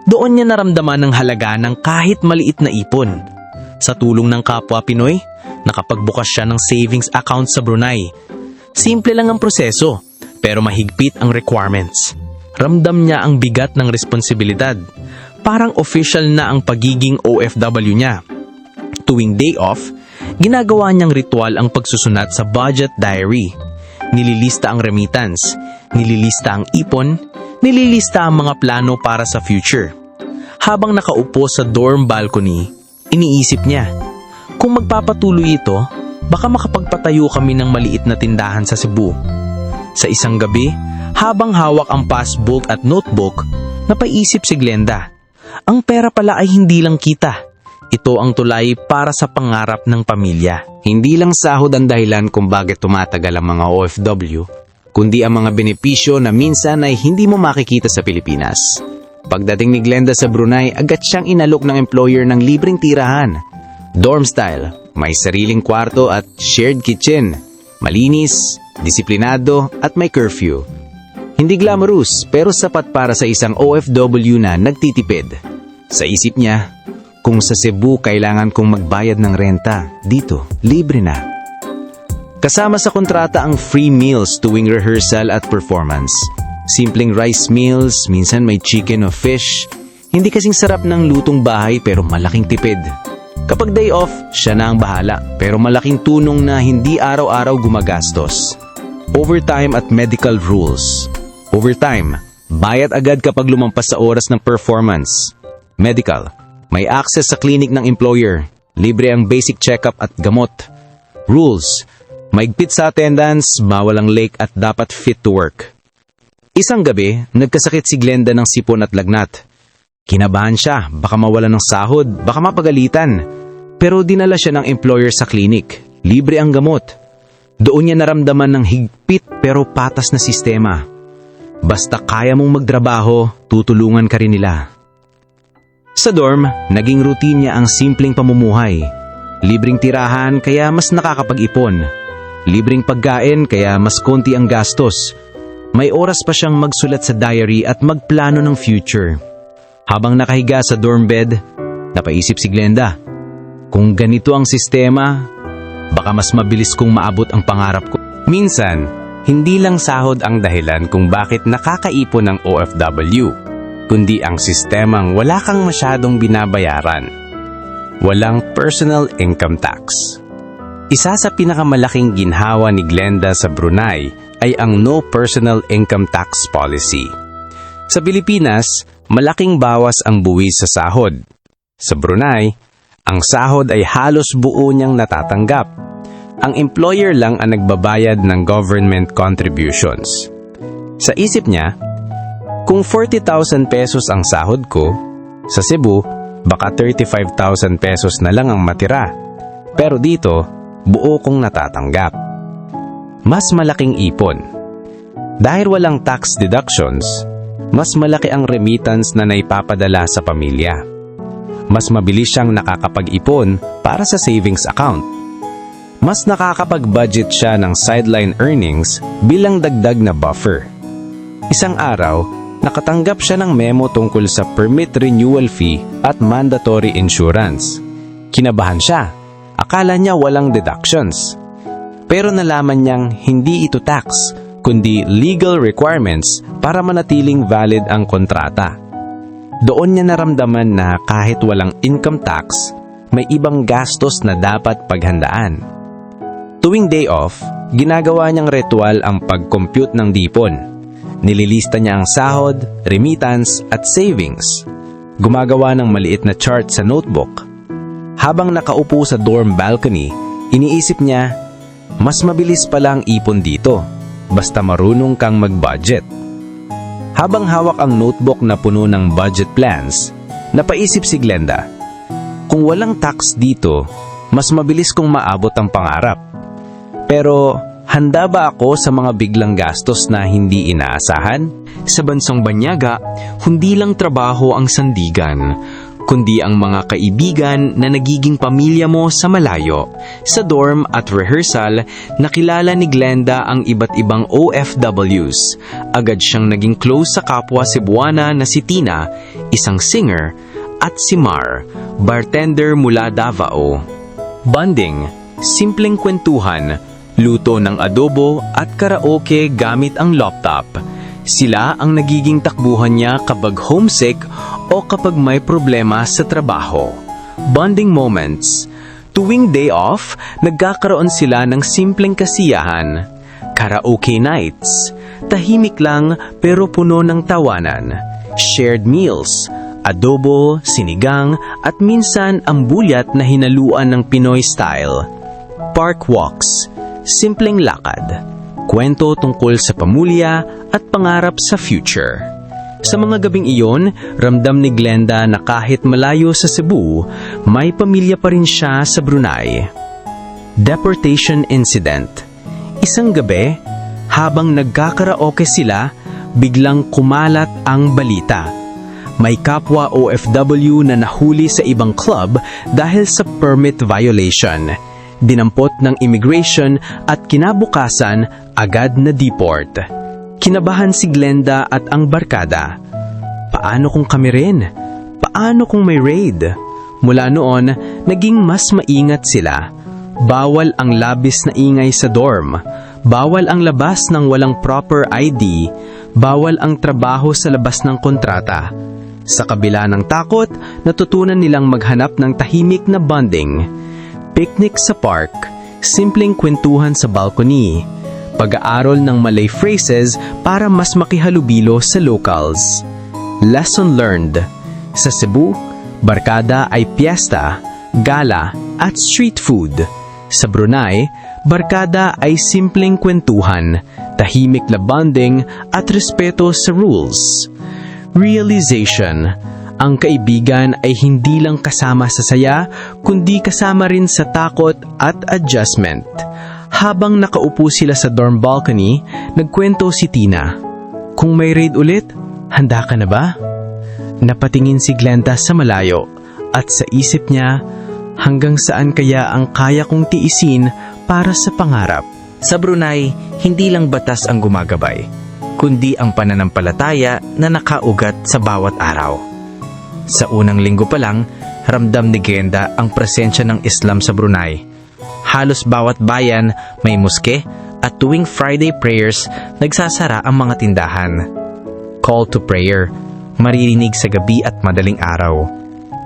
Doon niya naramdaman ang halaga ng kahit maliit na ipon. Sa tulong ng kapwa Pinoy, nakapagbukas siya ng savings account sa Brunei. Simple lang ang proseso, pero mahigpit ang requirements. Ramdam niya ang bigat ng responsibilidad. Parang official na ang pagiging OFW niya. Tuwing day off, ginagawa niyang ritual ang pagsusunat sa budget diary. Nililista ang remittance, nililista ang ipon, nililista ang mga plano para sa future. Habang nakaupo sa dorm balcony, iniisip niya, kung magpapatuloy ito, baka makapagpatayo kami ng maliit na tindahan sa Cebu. Sa isang gabi, habang hawak ang passbook at notebook, napaisip si Glenda. Ang pera pala ay hindi lang kita. Ito ang tulay para sa pangarap ng pamilya. Hindi lang sahod ang dahilan kung bakit tumatagal ang mga OFW, kundi ang mga benepisyo na minsan ay hindi mo makikita sa Pilipinas. Pagdating ni Glenda sa Brunei, agad siyang inalok ng employer ng libreng tirahan. Dorm style, may sariling kwarto at shared kitchen. Malinis, disiplinado at may curfew. Hindi glamorous pero sapat para sa isang OFW na nagtitipid. Sa isip niya, kung sa Cebu kailangan kong magbayad ng renta, dito, libre na. Kasama sa kontrata ang free meals tuwing rehearsal at performance. Simpleng rice meals, minsan may chicken o fish. Hindi kasing sarap ng lutong bahay pero malaking tipid. Kapag day off, siya na ang bahala pero malaking tunong na hindi araw-araw gumagastos. Overtime at medical rules. Overtime, bayad agad kapag lumampas sa oras ng performance. Medical, may access sa clinic ng employer. Libre ang basic checkup at gamot. Rules, maigpit sa attendance, bawal ang late at dapat fit to work. Isang gabi, nagkasakit si Glenda ng sipon at lagnat. Kinabahan siya, baka mawalan ng sahod, baka mapagalitan. Pero dinala siya ng employer sa clinic. Libre ang gamot. Doon niya naramdaman ng higpit pero patas na sistema. Basta kaya mong magtrabaho, tutulungan ka rin nila. Sa dorm, naging routine niya ang simpleng pamumuhay. Libreng tirahan kaya mas nakakapag-ipon. Libreng pagkain kaya mas konti ang gastos. May oras pa siyang magsulat sa diary at magplano ng future. Habang nakahiga sa dorm bed, napaisip si Glenda, kung ganito ang sistema, baka mas mabilis kong maabot ang pangarap ko. Minsan, hindi lang sahod ang dahilan kung bakit nakakaipon ng OFW, kundi ang sistemang wala kang masyadong binabayaran. Walang personal income tax. Isa sa pinakamalaking ginhawa ni Glenda sa Brunei ay ang no personal income tax policy. Sa Pilipinas, malaking bawas ang buwis sa sahod. Sa Brunei, ang sahod ay halos buo niyang natatanggap. Ang employer lang ang nagbabayad ng government contributions. Sa isip niya, kung 40,000 pesos ang sahod ko, sa Cebu, baka 35,000 pesos na lang ang matira. Pero dito, buo kong natatanggap. Mas malaking ipon. Dahil walang tax deductions, mas malaki ang remittance na naipapadala sa pamilya. Mas mabilis siyang nakakapag-ipon para sa savings account. Mas nakakapag-budget siya ng sideline earnings bilang dagdag na buffer. Isang araw, nakatanggap siya ng memo tungkol sa permit renewal fee at mandatory insurance. Kinabahan siya. Akala niya walang deductions. Pero nalaman niyang hindi ito tax, kundi legal requirements para manatiling valid ang kontrata. Doon niya naramdaman na kahit walang income tax, may ibang gastos na dapat paghandaan. Tuwing day off, ginagawa niyang ritual ang pag-compute ng dipon. Nililista niya ang sahod, remittance at savings. Gumagawa ng maliit na chart sa notebook. Habang nakaupo sa dorm balcony, iniisip niya, mas mabilis pala ang ipon dito, basta marunong kang mag-budget. Habang hawak ang notebook na puno ng budget plans, napaisip si Glenda, kung walang tax dito, mas mabilis kong maabot ang pangarap. Pero handa ba ako sa mga biglang gastos na hindi inaasahan? Sa bansang banyaga, hindi lang trabaho ang sandigan, kundi ang mga kaibigan na nagiging pamilya mo sa malayo. Sa dorm at rehearsal, nakilala ni Glenda ang iba't ibang OFWs. Agad siyang naging close sa kapwa Cebuana na si Tina, isang singer, at si Mar, bartender mula Davao. Bonding, simpleng kwentuhan, luto ng adobo at karaoke gamit ang laptop. Sila ang nagiging takbuhan niya kapag homesick o kapag may problema sa trabaho. Bonding moments. Tuwing day off, nagkakaroon sila ng simpleng kasiyahan. Karaoke nights. Tahimik lang pero puno ng tawanan. Shared meals. Adobo, sinigang, at minsan ang bulyat na hinaluan ng Pinoy style. Park walks. Simpleng lakad. Kwento tungkol sa pamilya at pangarap sa future. Sa mga gabing iyon, ramdam ni Glenda na kahit malayo sa Cebu, may pamilya pa rin siya sa Brunei. Deportation incident. Isang gabi, habang nagkakaraoke sila, biglang kumalat ang balita. May kapwa OFW na nahuli sa ibang club dahil sa permit violation. Dinampot ng immigration at kinabukasan agad na deport. Kinabahan si Glenda at ang barkada. Paano kung kami rin? Paano kung may raid? Mula noon, naging mas maingat sila. Bawal ang labis na ingay sa dorm. Bawal ang labas ng walang proper ID. Bawal ang trabaho sa labas ng kontrata. Sa kabila ng takot, natutunan nilang maghanap ng tahimik na bonding. Picnic sa park, simpleng kwentuhan sa balcony, pag-aaral ng Malay phrases para mas makihalubilo sa locals. Lesson learned. Sa Cebu, barkada ay piyesta, gala, at street food. Sa Brunei, barkada ay simpleng kwentuhan, tahimik na bonding, at respeto sa rules. Realization. Ang kaibigan ay hindi lang kasama sa saya, kundi kasama rin sa takot at adjustment. Habang nakaupo sila sa dorm balcony, nagkwento si Tina. Kung may raid ulit, handa ka na ba? Napatingin si Glenda sa malayo at sa isip niya, hanggang saan kaya ang kaya kong tiisin para sa pangarap? Sa Brunei, hindi lang batas ang gumagabay, kundi ang pananampalataya na nakaugat sa bawat araw. Sa unang linggo pa lang, ramdam ni Glenda ang presensya ng Islam sa Brunei. Halos bawat bayan may moske at tuwing Friday prayers, nagsasara ang mga tindahan. Call to prayer, maririnig sa gabi at madaling araw.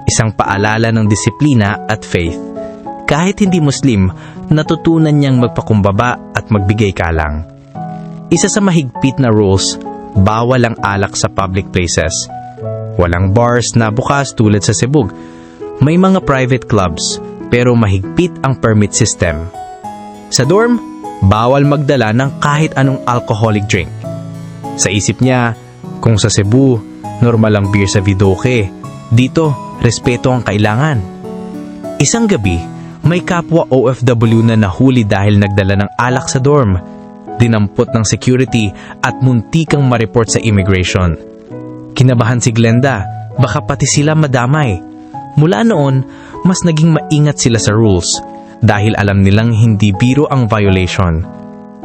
Isang paalala ng disiplina at faith. Kahit hindi Muslim, natutunan niyang magpakumbaba at magbigay kalang. Isa sa mahigpit na rules, bawal ang alak sa public places. Walang bars na bukas tulad sa Cebu. May mga private clubs, pero mahigpit ang permit system. Sa dorm, bawal magdala ng kahit anong alcoholic drink. Sa isip niya, kung sa Cebu, normal ang beer sa videoke. Dito, respeto ang kailangan. Isang gabi, may kapwa OFW na nahuli dahil nagdala ng alak sa dorm. Dinampot ng security at muntikang ma-report sa immigration. Kinabahan si Glenda, baka pati sila madamay. Mula noon, mas naging maingat sila sa rules dahil alam nilang hindi biro ang violation.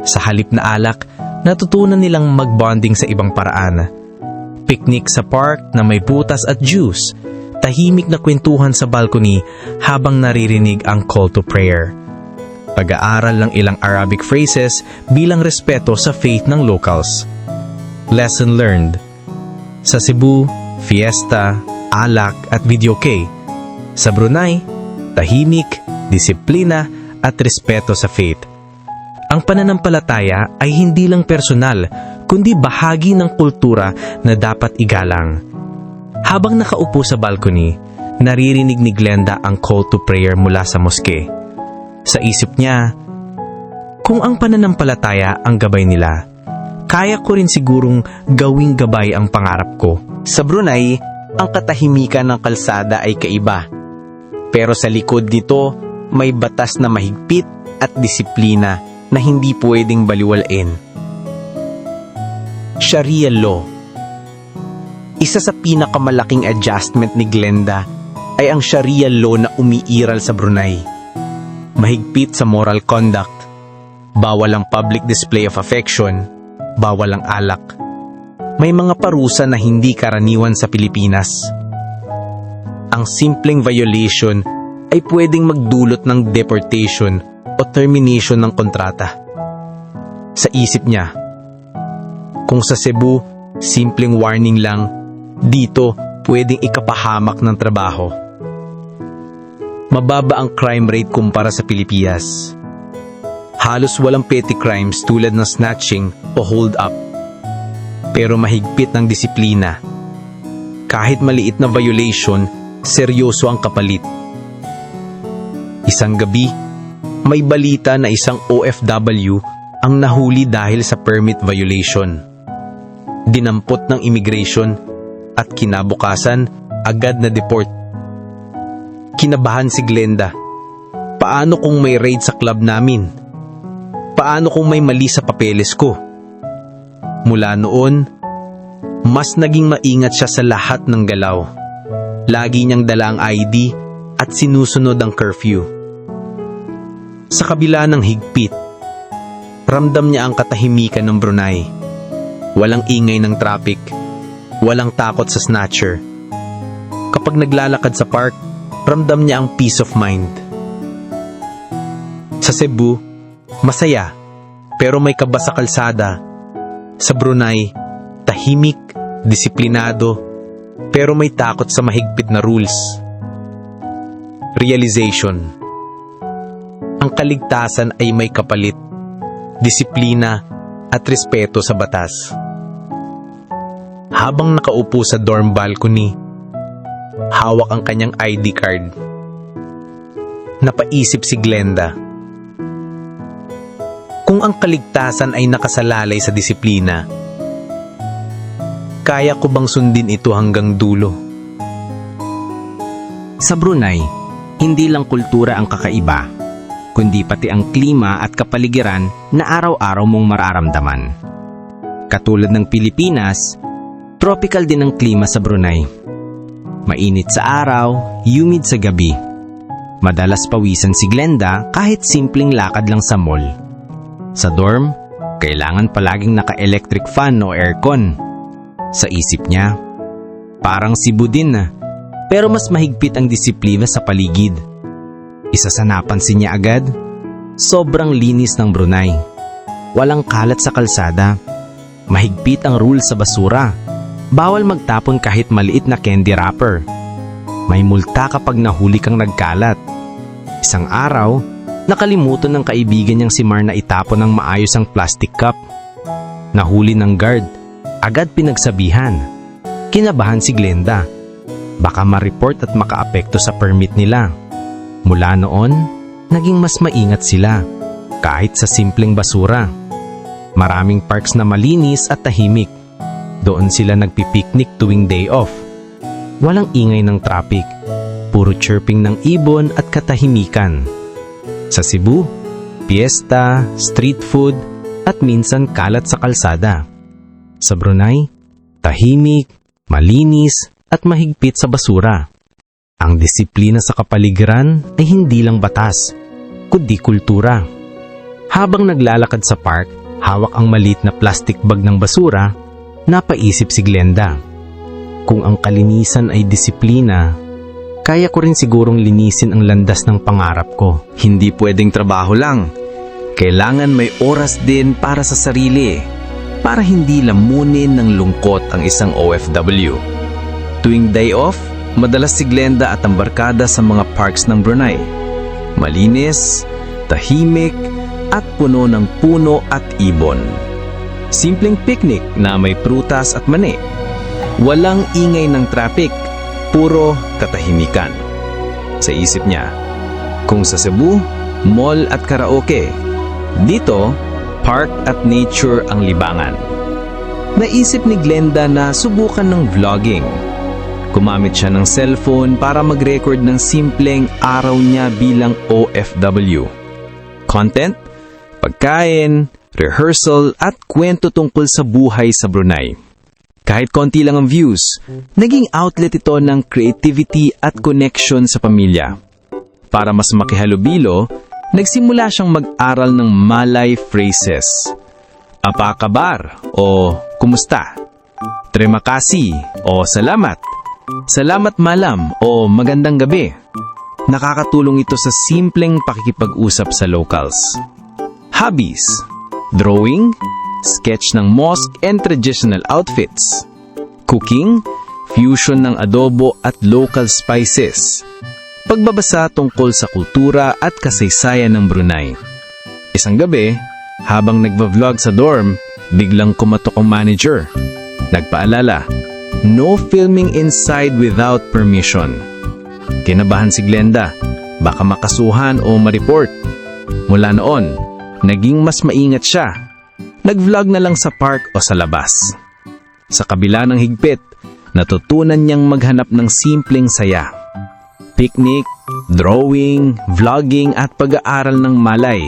Sa halip na alak, natutunan nilang magbonding sa ibang paraan. Picnic sa park na may butas at juice, tahimik na kwentuhan sa balcony habang naririnig ang call to prayer. Pag-aaral ng ilang Arabic phrases bilang respeto sa faith ng locals. Lesson learned. Sa Cebu, fiesta, alak at videoke. Sa Brunei, tahimik, disiplina at respeto sa faith. Ang pananampalataya ay hindi lang personal, kundi bahagi ng kultura na dapat igalang. Habang nakaupo sa balcony, naririnig ni Glenda ang call to prayer mula sa moske. Sa isip niya, kung ang pananampalataya ang gabay nila, kaya ko rin sigurong gawing gabay ang pangarap ko. Sa Brunei, ang katahimikan ng kalsada ay kaiba. Pero sa likod nito, may batas na mahigpit at disiplina na hindi pwedeng baliwalain. Sharia law. Isa sa pinakamalaking adjustment ni Glenda ay ang Sharia law na umiiral sa Brunei. Mahigpit sa moral conduct, bawal ang public display of affection, bawal ang alak. May mga parusa na hindi karaniwan sa Pilipinas. Ang simpleng violation ay pwedeng magdulot ng deportation o termination ng kontrata. Sa isip niya, kung sa Cebu, simpleng warning lang, dito pwedeng ikapahamak ng trabaho. Mababa ang crime rate kumpara sa Pilipinas. Halos walang petty crimes tulad ng snatching o hold up. Pero mahigpit ng disiplina. Kahit maliit na violation, seryoso ang kapalit. Isang gabi, may balita na isang OFW ang nahuli dahil sa permit violation. Dinampot ng immigration at kinabukasan agad na deport. Kinabahan si Glenda. Paano kung may raid sa club namin? Paano kung may mali sa papeles ko? Mula noon, mas naging maingat siya sa lahat ng galaw. Lagi niyang dala ang ID at sinusunod ang curfew. Sa kabila ng higpit, ramdam niya ang katahimikan ng Brunei. Walang ingay ng traffic, walang takot sa snatcher. Kapag naglalakad sa park, ramdam niya ang peace of mind. Sa Cebu, masaya, pero may kaba sa kalsada. Sa Brunei, tahimik, disiplinado, pero may takot sa mahigpit na rules. Realization. Ang kaligtasan ay may kapalit, disiplina at respeto sa batas. Habang nakaupo sa dorm balcony, hawak ang kanyang ID card. Napaisip si Glenda. Kung ang kaligtasan ay nakasalalay sa disiplina, kaya ko bang sundin ito hanggang dulo? Sa Brunei, hindi lang kultura ang kakaiba, kundi pati ang klima at kapaligiran na araw-araw mong mararamdaman. Katulad ng Pilipinas, tropical din ang klima sa Brunei. Mainit sa araw, humid sa gabi. Madalas pawisan si Glenda kahit simpleng lakad lang sa mall. Sa dorm, kailangan palaging naka-electric fan o aircon. Sa isip niya, parang Cebu din na, pero mas mahigpit ang disiplina sa paligid. Isa sa napansin niya agad, sobrang linis ng Brunei. Walang kalat sa kalsada. Mahigpit ang rule sa basura. Bawal magtapon kahit maliit na candy wrapper. May multa kapag nahuli kang nagkalat. Isang araw, nakalimutan ng kaibigan niyang si Mar na itapon ng maayos ang plastic cup. Nahuli ng guard. Agad pinagsabihan. Kinabahan si Glenda. Baka ma-report at makaapekto sa permit nila. Mula noon, naging mas maingat sila. Kahit sa simpleng basura. Maraming parks na malinis at tahimik. Doon sila nagpipiknik tuwing day off. Walang ingay ng traffic. Puro chirping ng ibon at katahimikan. Sa Cebu, piyesta, street food, at minsan kalat sa kalsada. Sa Brunei, tahimik, malinis, at mahigpit sa basura. Ang disiplina sa kapaligiran ay hindi lang batas, kundi kultura. Habang naglalakad sa park, hawak ang maliit na plastic bag ng basura, napaisip si Glenda. Kung ang kalinisan ay disiplina, kaya ko rin sigurong linisin ang landas ng pangarap ko. Hindi pwedeng trabaho lang. Kailangan may oras din para sa sarili. Para hindi lamunin ng lungkot ang isang OFW. Tuwing day off, madalas si Glenda at ang barkada sa mga parks ng Brunei. Malinis, tahimik, at puno ng puno at ibon. Simpleng picnic na may prutas at mani. Walang ingay ng traffic, puro katahimikan. Sa isip niya, kung sa Cebu, mall at karaoke. Dito, park at nature ang libangan. Naisip ni Glenda na subukan ng vlogging. Gumamit siya ng cellphone para mag-record ng simpleng araw niya bilang OFW. Content, pagkain, rehearsal at kwento tungkol sa buhay sa Brunei. Kahit konti lang ang views, naging outlet ito ng creativity at connection sa pamilya. Para mas makihalubilo, nagsimula siyang mag-aral ng Malay phrases. Apa kabar o kumusta? Terima kasih o salamat. Salamat malam o magandang gabi. Nakakatulong ito sa simpleng pakikipag-usap sa locals. Hobbies: drawing, sketch ng mosque and traditional outfits. Cooking, fusion ng adobo at local spices. Pagbabasa tungkol sa kultura at kasaysayan ng Brunei. Isang gabi, habang nagva-vlog sa dorm, biglang kumatok ang manager. Nagpaalala, no filming inside without permission. Kinabahan si Glenda, baka makasuhan o ma-report. Mula noon, naging mas maingat siya. Nag-vlog na lang sa park o sa labas. Sa kabila ng higpit, natutunan niyang maghanap ng simpleng saya. Picnic, drawing, vlogging at pag-aaral ng Malay.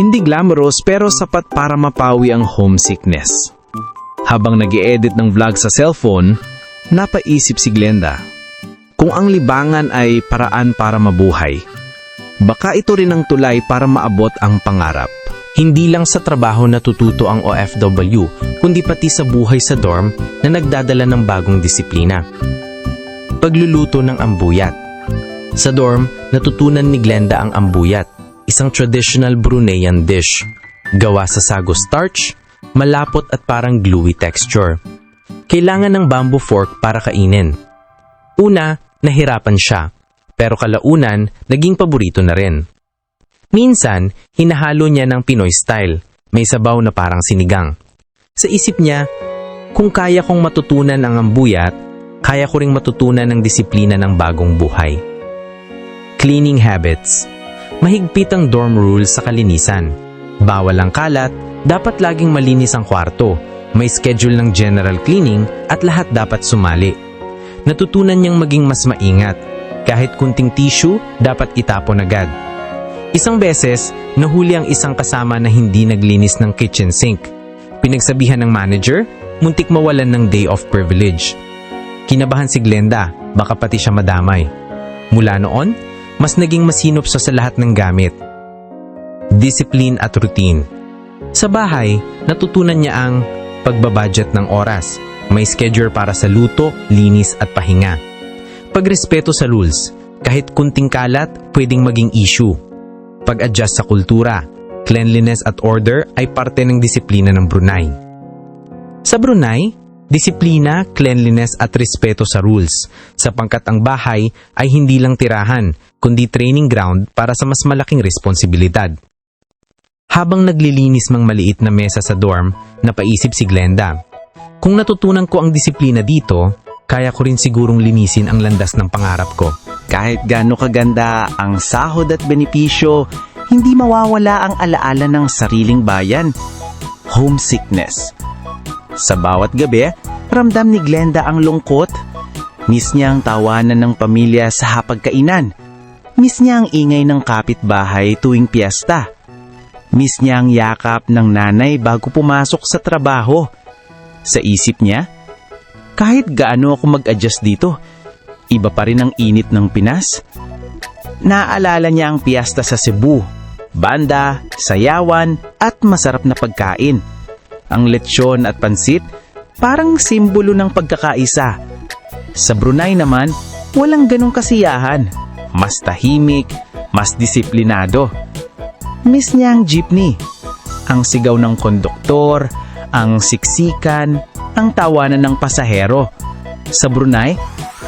Hindi glamorous pero sapat para mapawi ang homesickness. Habang nag-i-edit ng vlog sa cellphone, napaisip si Glenda. Kung ang libangan ay paraan para mabuhay, baka ito rin ang tulay para maabot ang pangarap. Hindi lang sa trabaho natututo ang OFW, kundi pati sa buhay sa dorm na nagdadala ng bagong disiplina. Pagluluto ng ambuyat. Sa dorm, natutunan ni Glenda ang ambuyat, isang traditional Bruneian dish. Gawa sa sago starch, malapot at parang gluey texture. Kailangan ng bamboo fork para kainin. Una, nahirapan siya, pero kalaunan, naging paborito na rin. Minsan, hinahalo niya ng Pinoy style, may sabaw na parang sinigang. Sa isip niya, kung kaya kong matutunan ang ambuyat, kaya ko ring matutunan ang disiplina ng bagong buhay. Cleaning habits. Mahigpit ang dorm rules sa kalinisan. Bawal ang kalat, dapat laging malinis ang kwarto, may schedule ng general cleaning at lahat dapat sumali. Natutunan niyang maging mas maingat. Kahit kunting tissue, dapat itapon agad. Isang beses, nahuli ang isang kasama na hindi naglinis ng kitchen sink. Pinagsabihan ng manager, muntik mawalan ng day off privilege. Kinabahan si Glenda, baka pati siya madamay. Mula noon, mas naging masinop siya sa lahat ng gamit. Discipline at routine. Sa bahay, natutunan niya ang pagbabudget ng oras. May schedule para sa luto, linis at pahinga. Pagrespeto sa rules, kahit kunting kalat, pwedeng maging issue. Pag-adjust sa kultura, cleanliness at order ay parte ng disiplina ng Brunei. Sa Brunei, disiplina, cleanliness at respeto sa rules, sapagkat ang bahay ay hindi lang tirahan, kundi training ground para sa mas malaking responsibilidad. Habang naglilinis ng maliit na mesa sa dorm, napaisip si Glenda, kung natutunan ko ang disiplina dito, kaya ko rin sigurong linisin ang landas ng pangarap ko. Kahit gaano kaganda ang sahod at benepisyo, hindi mawawala ang alaala ng sariling bayan. Homesickness. Sa bawat gabi, ramdam ni Glenda ang lungkot. Miss niya ang tawanan ng pamilya sa hapagkainan. Miss niya ang ingay ng kapitbahay tuwing piyesta. Miss niya ang yakap ng nanay bago pumasok sa trabaho. Sa isip niya, kahit gaano ako mag-adjust dito, iba pa rin ang init ng Pinas. Naaalala niya ang piyesta sa Cebu, banda, sayawan at masarap na pagkain. Ang lechon at pansit, parang simbolo ng pagkakaisa. Sa Brunei naman, walang ganong kasiyahan. Mas tahimik, mas disiplinado. Miss niya ang jeepney, ang sigaw ng konduktor, ang siksikan, ang tawanan ng pasahero. Sa Brunei,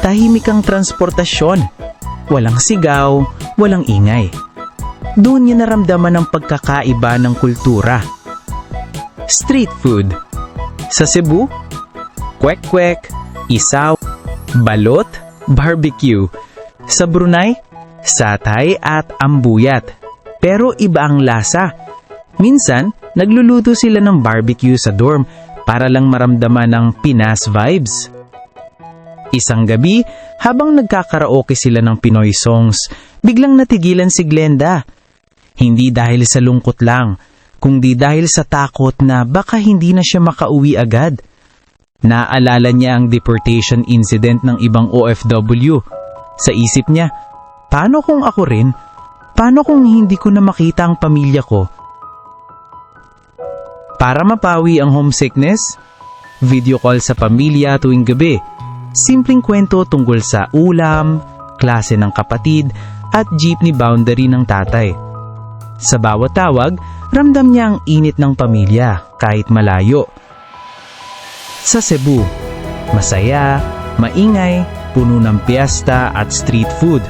tahimik ang transportasyon. Walang sigaw, walang ingay. Doon niya naramdaman ang pagkakaiba ng kultura. Street food. Sa Cebu, kwek-kwek, isaw, balot, barbecue. Sa Brunei, satay at ambuyat. Pero iba ang lasa. Minsan, nagluluto sila ng barbecue sa dorm para lang maramdaman ang Pinas vibes. Isang gabi, habang nagkakaraoke sila ng Pinoy songs, biglang natigilan si Glenda. Hindi dahil sa lungkot lang, kundi dahil sa takot na baka hindi na siya makauwi agad. Naalala niya ang deportation incident ng ibang OFW. Sa isip niya, paano kung ako rin? Paano kung hindi ko na makita ang pamilya ko? Para mapawi ang homesickness, video call sa pamilya tuwing gabi. Simpleng kwento tungkol sa ulam, klase ng kapatid, at jeepney boundary ng tatay. Sa bawat tawag, ramdam niya ang init ng pamilya kahit malayo. Sa Cebu, masaya, maingay, puno ng piyesta at street food.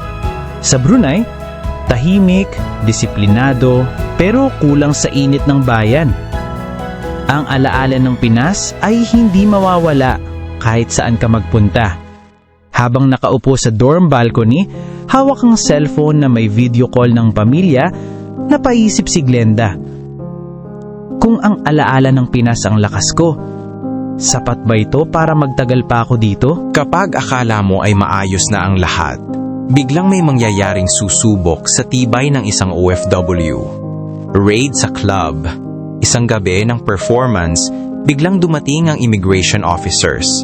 Sa Brunei, tahimik, disiplinado, pero kulang sa init ng bayan. Ang alaala ng Pinas ay hindi mawawala kahit saan ka magpunta. Habang nakaupo sa dorm balcony, hawak ang cellphone na may video call ng pamilya, napaisip si Glenda. Kung ang alaala ng Pinas ang lakas ko, sapat ba ito para magtagal pa ako dito? Kapag akala mo ay maayos na ang lahat, biglang may mangyayaring susubok sa tibay ng isang OFW. Raid sa club. Isang gabi ng performance, biglang dumating ang immigration officers.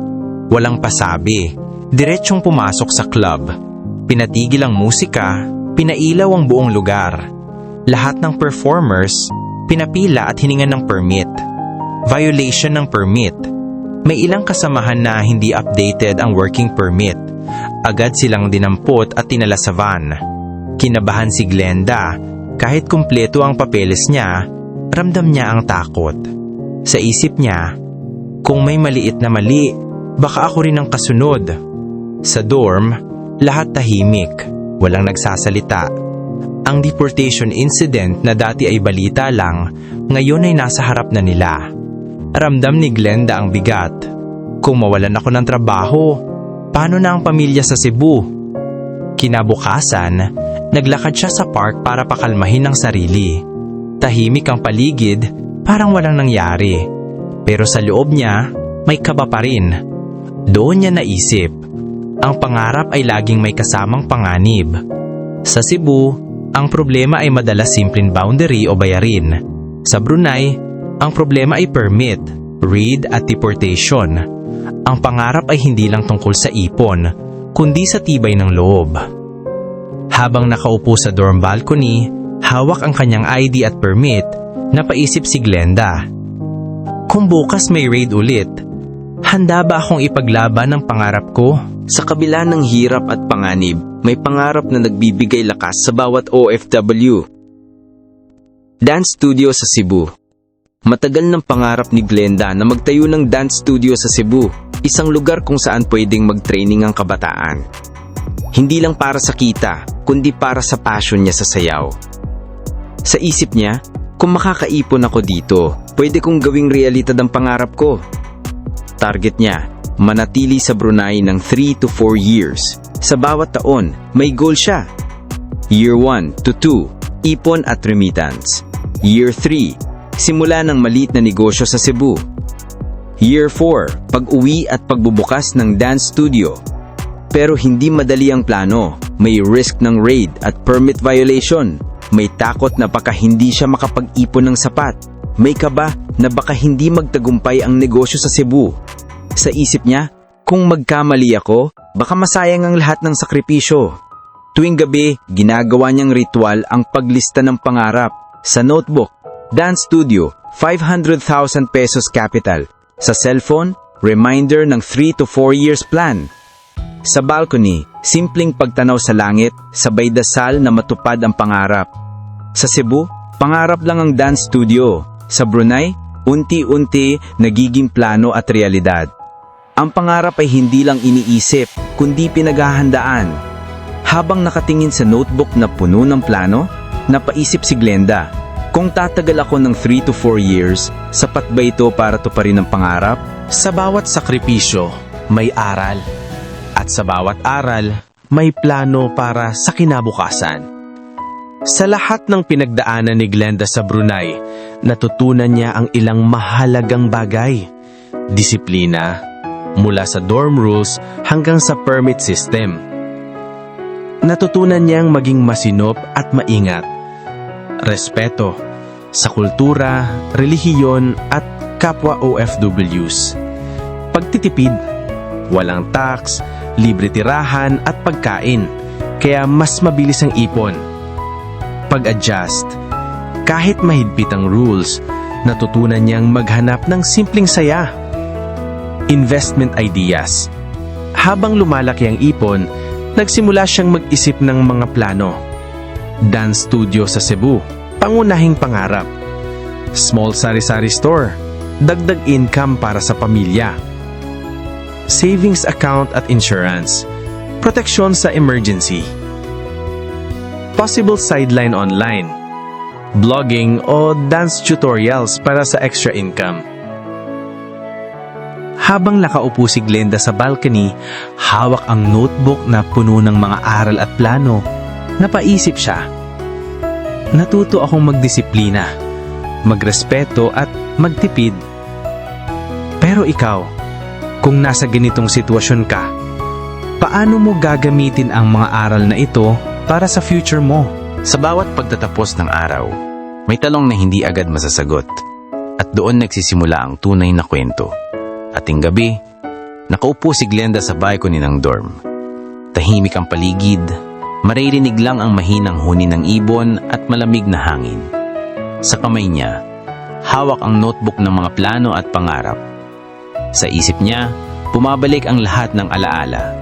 Walang pasabi, diretsong pumasok sa club. Pinatigil ang musika, pinailaw ang buong lugar. Lahat ng performers, pinapila at hiningan ng permit. Violation ng permit. May ilang kasamahan na hindi updated ang working permit. Agad silang dinampot at tinala sa van. Kinabahan si Glenda. Kahit kumpleto ang papeles niya, ramdam niya ang takot. Sa isip niya, kung may maliit na mali, baka ako rin ang kasunod. Sa dorm, lahat tahimik, walang nagsasalita. Ang deportation incident na dati ay balita lang, ngayon ay nasa harap na nila. Ramdam ni Glenda ang bigat. Kung mawalan ako ng trabaho, paano na ang pamilya sa Cebu? Kinabukasan, naglakad siya sa park para pakalmahin ang sarili. Tahimik ang paligid, parang walang nangyari. Pero sa loob niya, may kaba pa rin. Doon niya naisip, ang pangarap ay laging may kasamang panganib. Sa Cebu, ang problema ay madalas simpleng boundary o bayarin. Sa Brunei, ang problema ay permit, read at deportation. Ang pangarap ay hindi lang tungkol sa ipon, kundi sa tibay ng loob. Habang nakaupo sa dorm balcony, hawak ang kanyang ID at permit, napaisip si Glenda. Kung bukas may raid ulit, handa ba akong ipaglaban ang pangarap ko? Sa kabila ng hirap at panganib, may pangarap na nagbibigay lakas sa bawat OFW. Dance studio sa Cebu. Matagal ng pangarap ni Glenda na magtayo ng dance studio sa Cebu, isang lugar kung saan pwedeng mag-training ang kabataan. Hindi lang para sa kita, kundi para sa passion niya sa sayaw. Sa isip niya, kung makakaipon ako dito, pwede kong gawing realidad ang pangarap ko. Target niya, manatili sa Brunei ng 3 to 4 years. Sa bawat taon, may goal siya. Year 1 to 2, ipon at remittance. Year 3, simula ng maliit na negosyo sa Cebu. Year 4, pag-uwi at pagbubukas ng dance studio. Pero hindi madali ang plano. May risk ng raid at permit violation. May takot na baka hindi siya makapag-ipon ng sapat. May kaba na baka hindi magtagumpay ang negosyo sa Cebu. Sa isip niya, kung magkamali ako, baka masayang ang lahat ng sakripisyo. Tuwing gabi, ginagawa niyang ritual ang paglista ng pangarap. Sa notebook, dance studio, 500,000 pesos capital. Sa cellphone, reminder ng 3 to 4 years plan. Sa balcony, simpleng pagtanaw sa langit, sabay dasal na matupad ang pangarap. Sa Cebu, pangarap lang ang dance studio. Sa Brunei, unti-unti nagiging plano at realidad. Ang pangarap ay hindi lang iniisip, kundi pinaghahandaan. Habang nakatingin sa notebook na puno ng plano, napaisip si Glenda, kung tatagal ako ng 3 to 4 years, sapat ba ito para tuparin ang pangarap? Sa bawat sakripisyo, may aral. At sa bawat aral, may plano para sa kinabukasan. Sa lahat ng pinagdaanan ni Glenda sa Brunei, natutunan niya ang ilang mahalagang bagay. Disiplina, mula sa dorm rules hanggang sa permit system. Natutunan niyang maging masinop at maingat. Respeto sa kultura, relihiyon at kapwa OFWs. Pagtitipid. Walang tax, libre tirahan at pagkain, kaya mas mabilis ang ipon. Pag-adjust. Kahit mahigpit ang rules, natutunan niyang maghanap ng simpleng saya. Investment ideas. Habang lumalaki ang ipon, nagsimula siyang mag-isip ng mga plano. Dance studio sa Cebu, pangunahing pangarap. Small sari-sari store, dagdag income para sa pamilya. Savings account at insurance, proteksyon sa emergency. Possible sideline online, blogging o dance tutorials para sa extra income. Habang nakaupo si Glenda sa balcony, hawak ang notebook na puno ng mga aral at plano, napaisip siya. Natuto akong magdisiplina, magrespeto at magtipid. Pero ikaw, kung nasa ganitong sitwasyon ka, paano mo gagamitin ang mga aral na ito para sa future mo? Sa bawat pagtatapos ng araw, may talong na hindi agad masasagot. At doon nagsisimula ang tunay na kwento. Ating gabi, nakaupo si Glenda sa balcony ng dorm. Tahimik ang paligid, maririnig lang ang mahinang huni ng ibon at malamig na hangin. Sa kamay niya, hawak ang notebook ng mga plano at pangarap. Sa isip niya, bumabalik ang lahat ng alaala.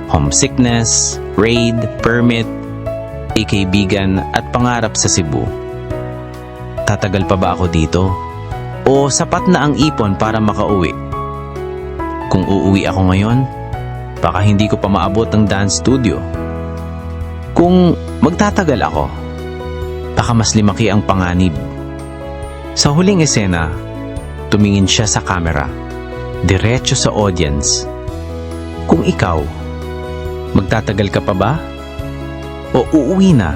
Homesickness, raid, permit, kaibigan at pangarap sa Cebu. Tatagal pa ba ako dito? O sapat na ang ipon para makauwi? Kung uuwi ako ngayon, baka hindi ko pa maabot ang dance studio. Kung magtatagal ako, baka mas limaki ang panganib. Sa huling esena, tumingin siya sa camera, diretso sa audience. Kung ikaw, magtatagal ka pa ba? O uuwi na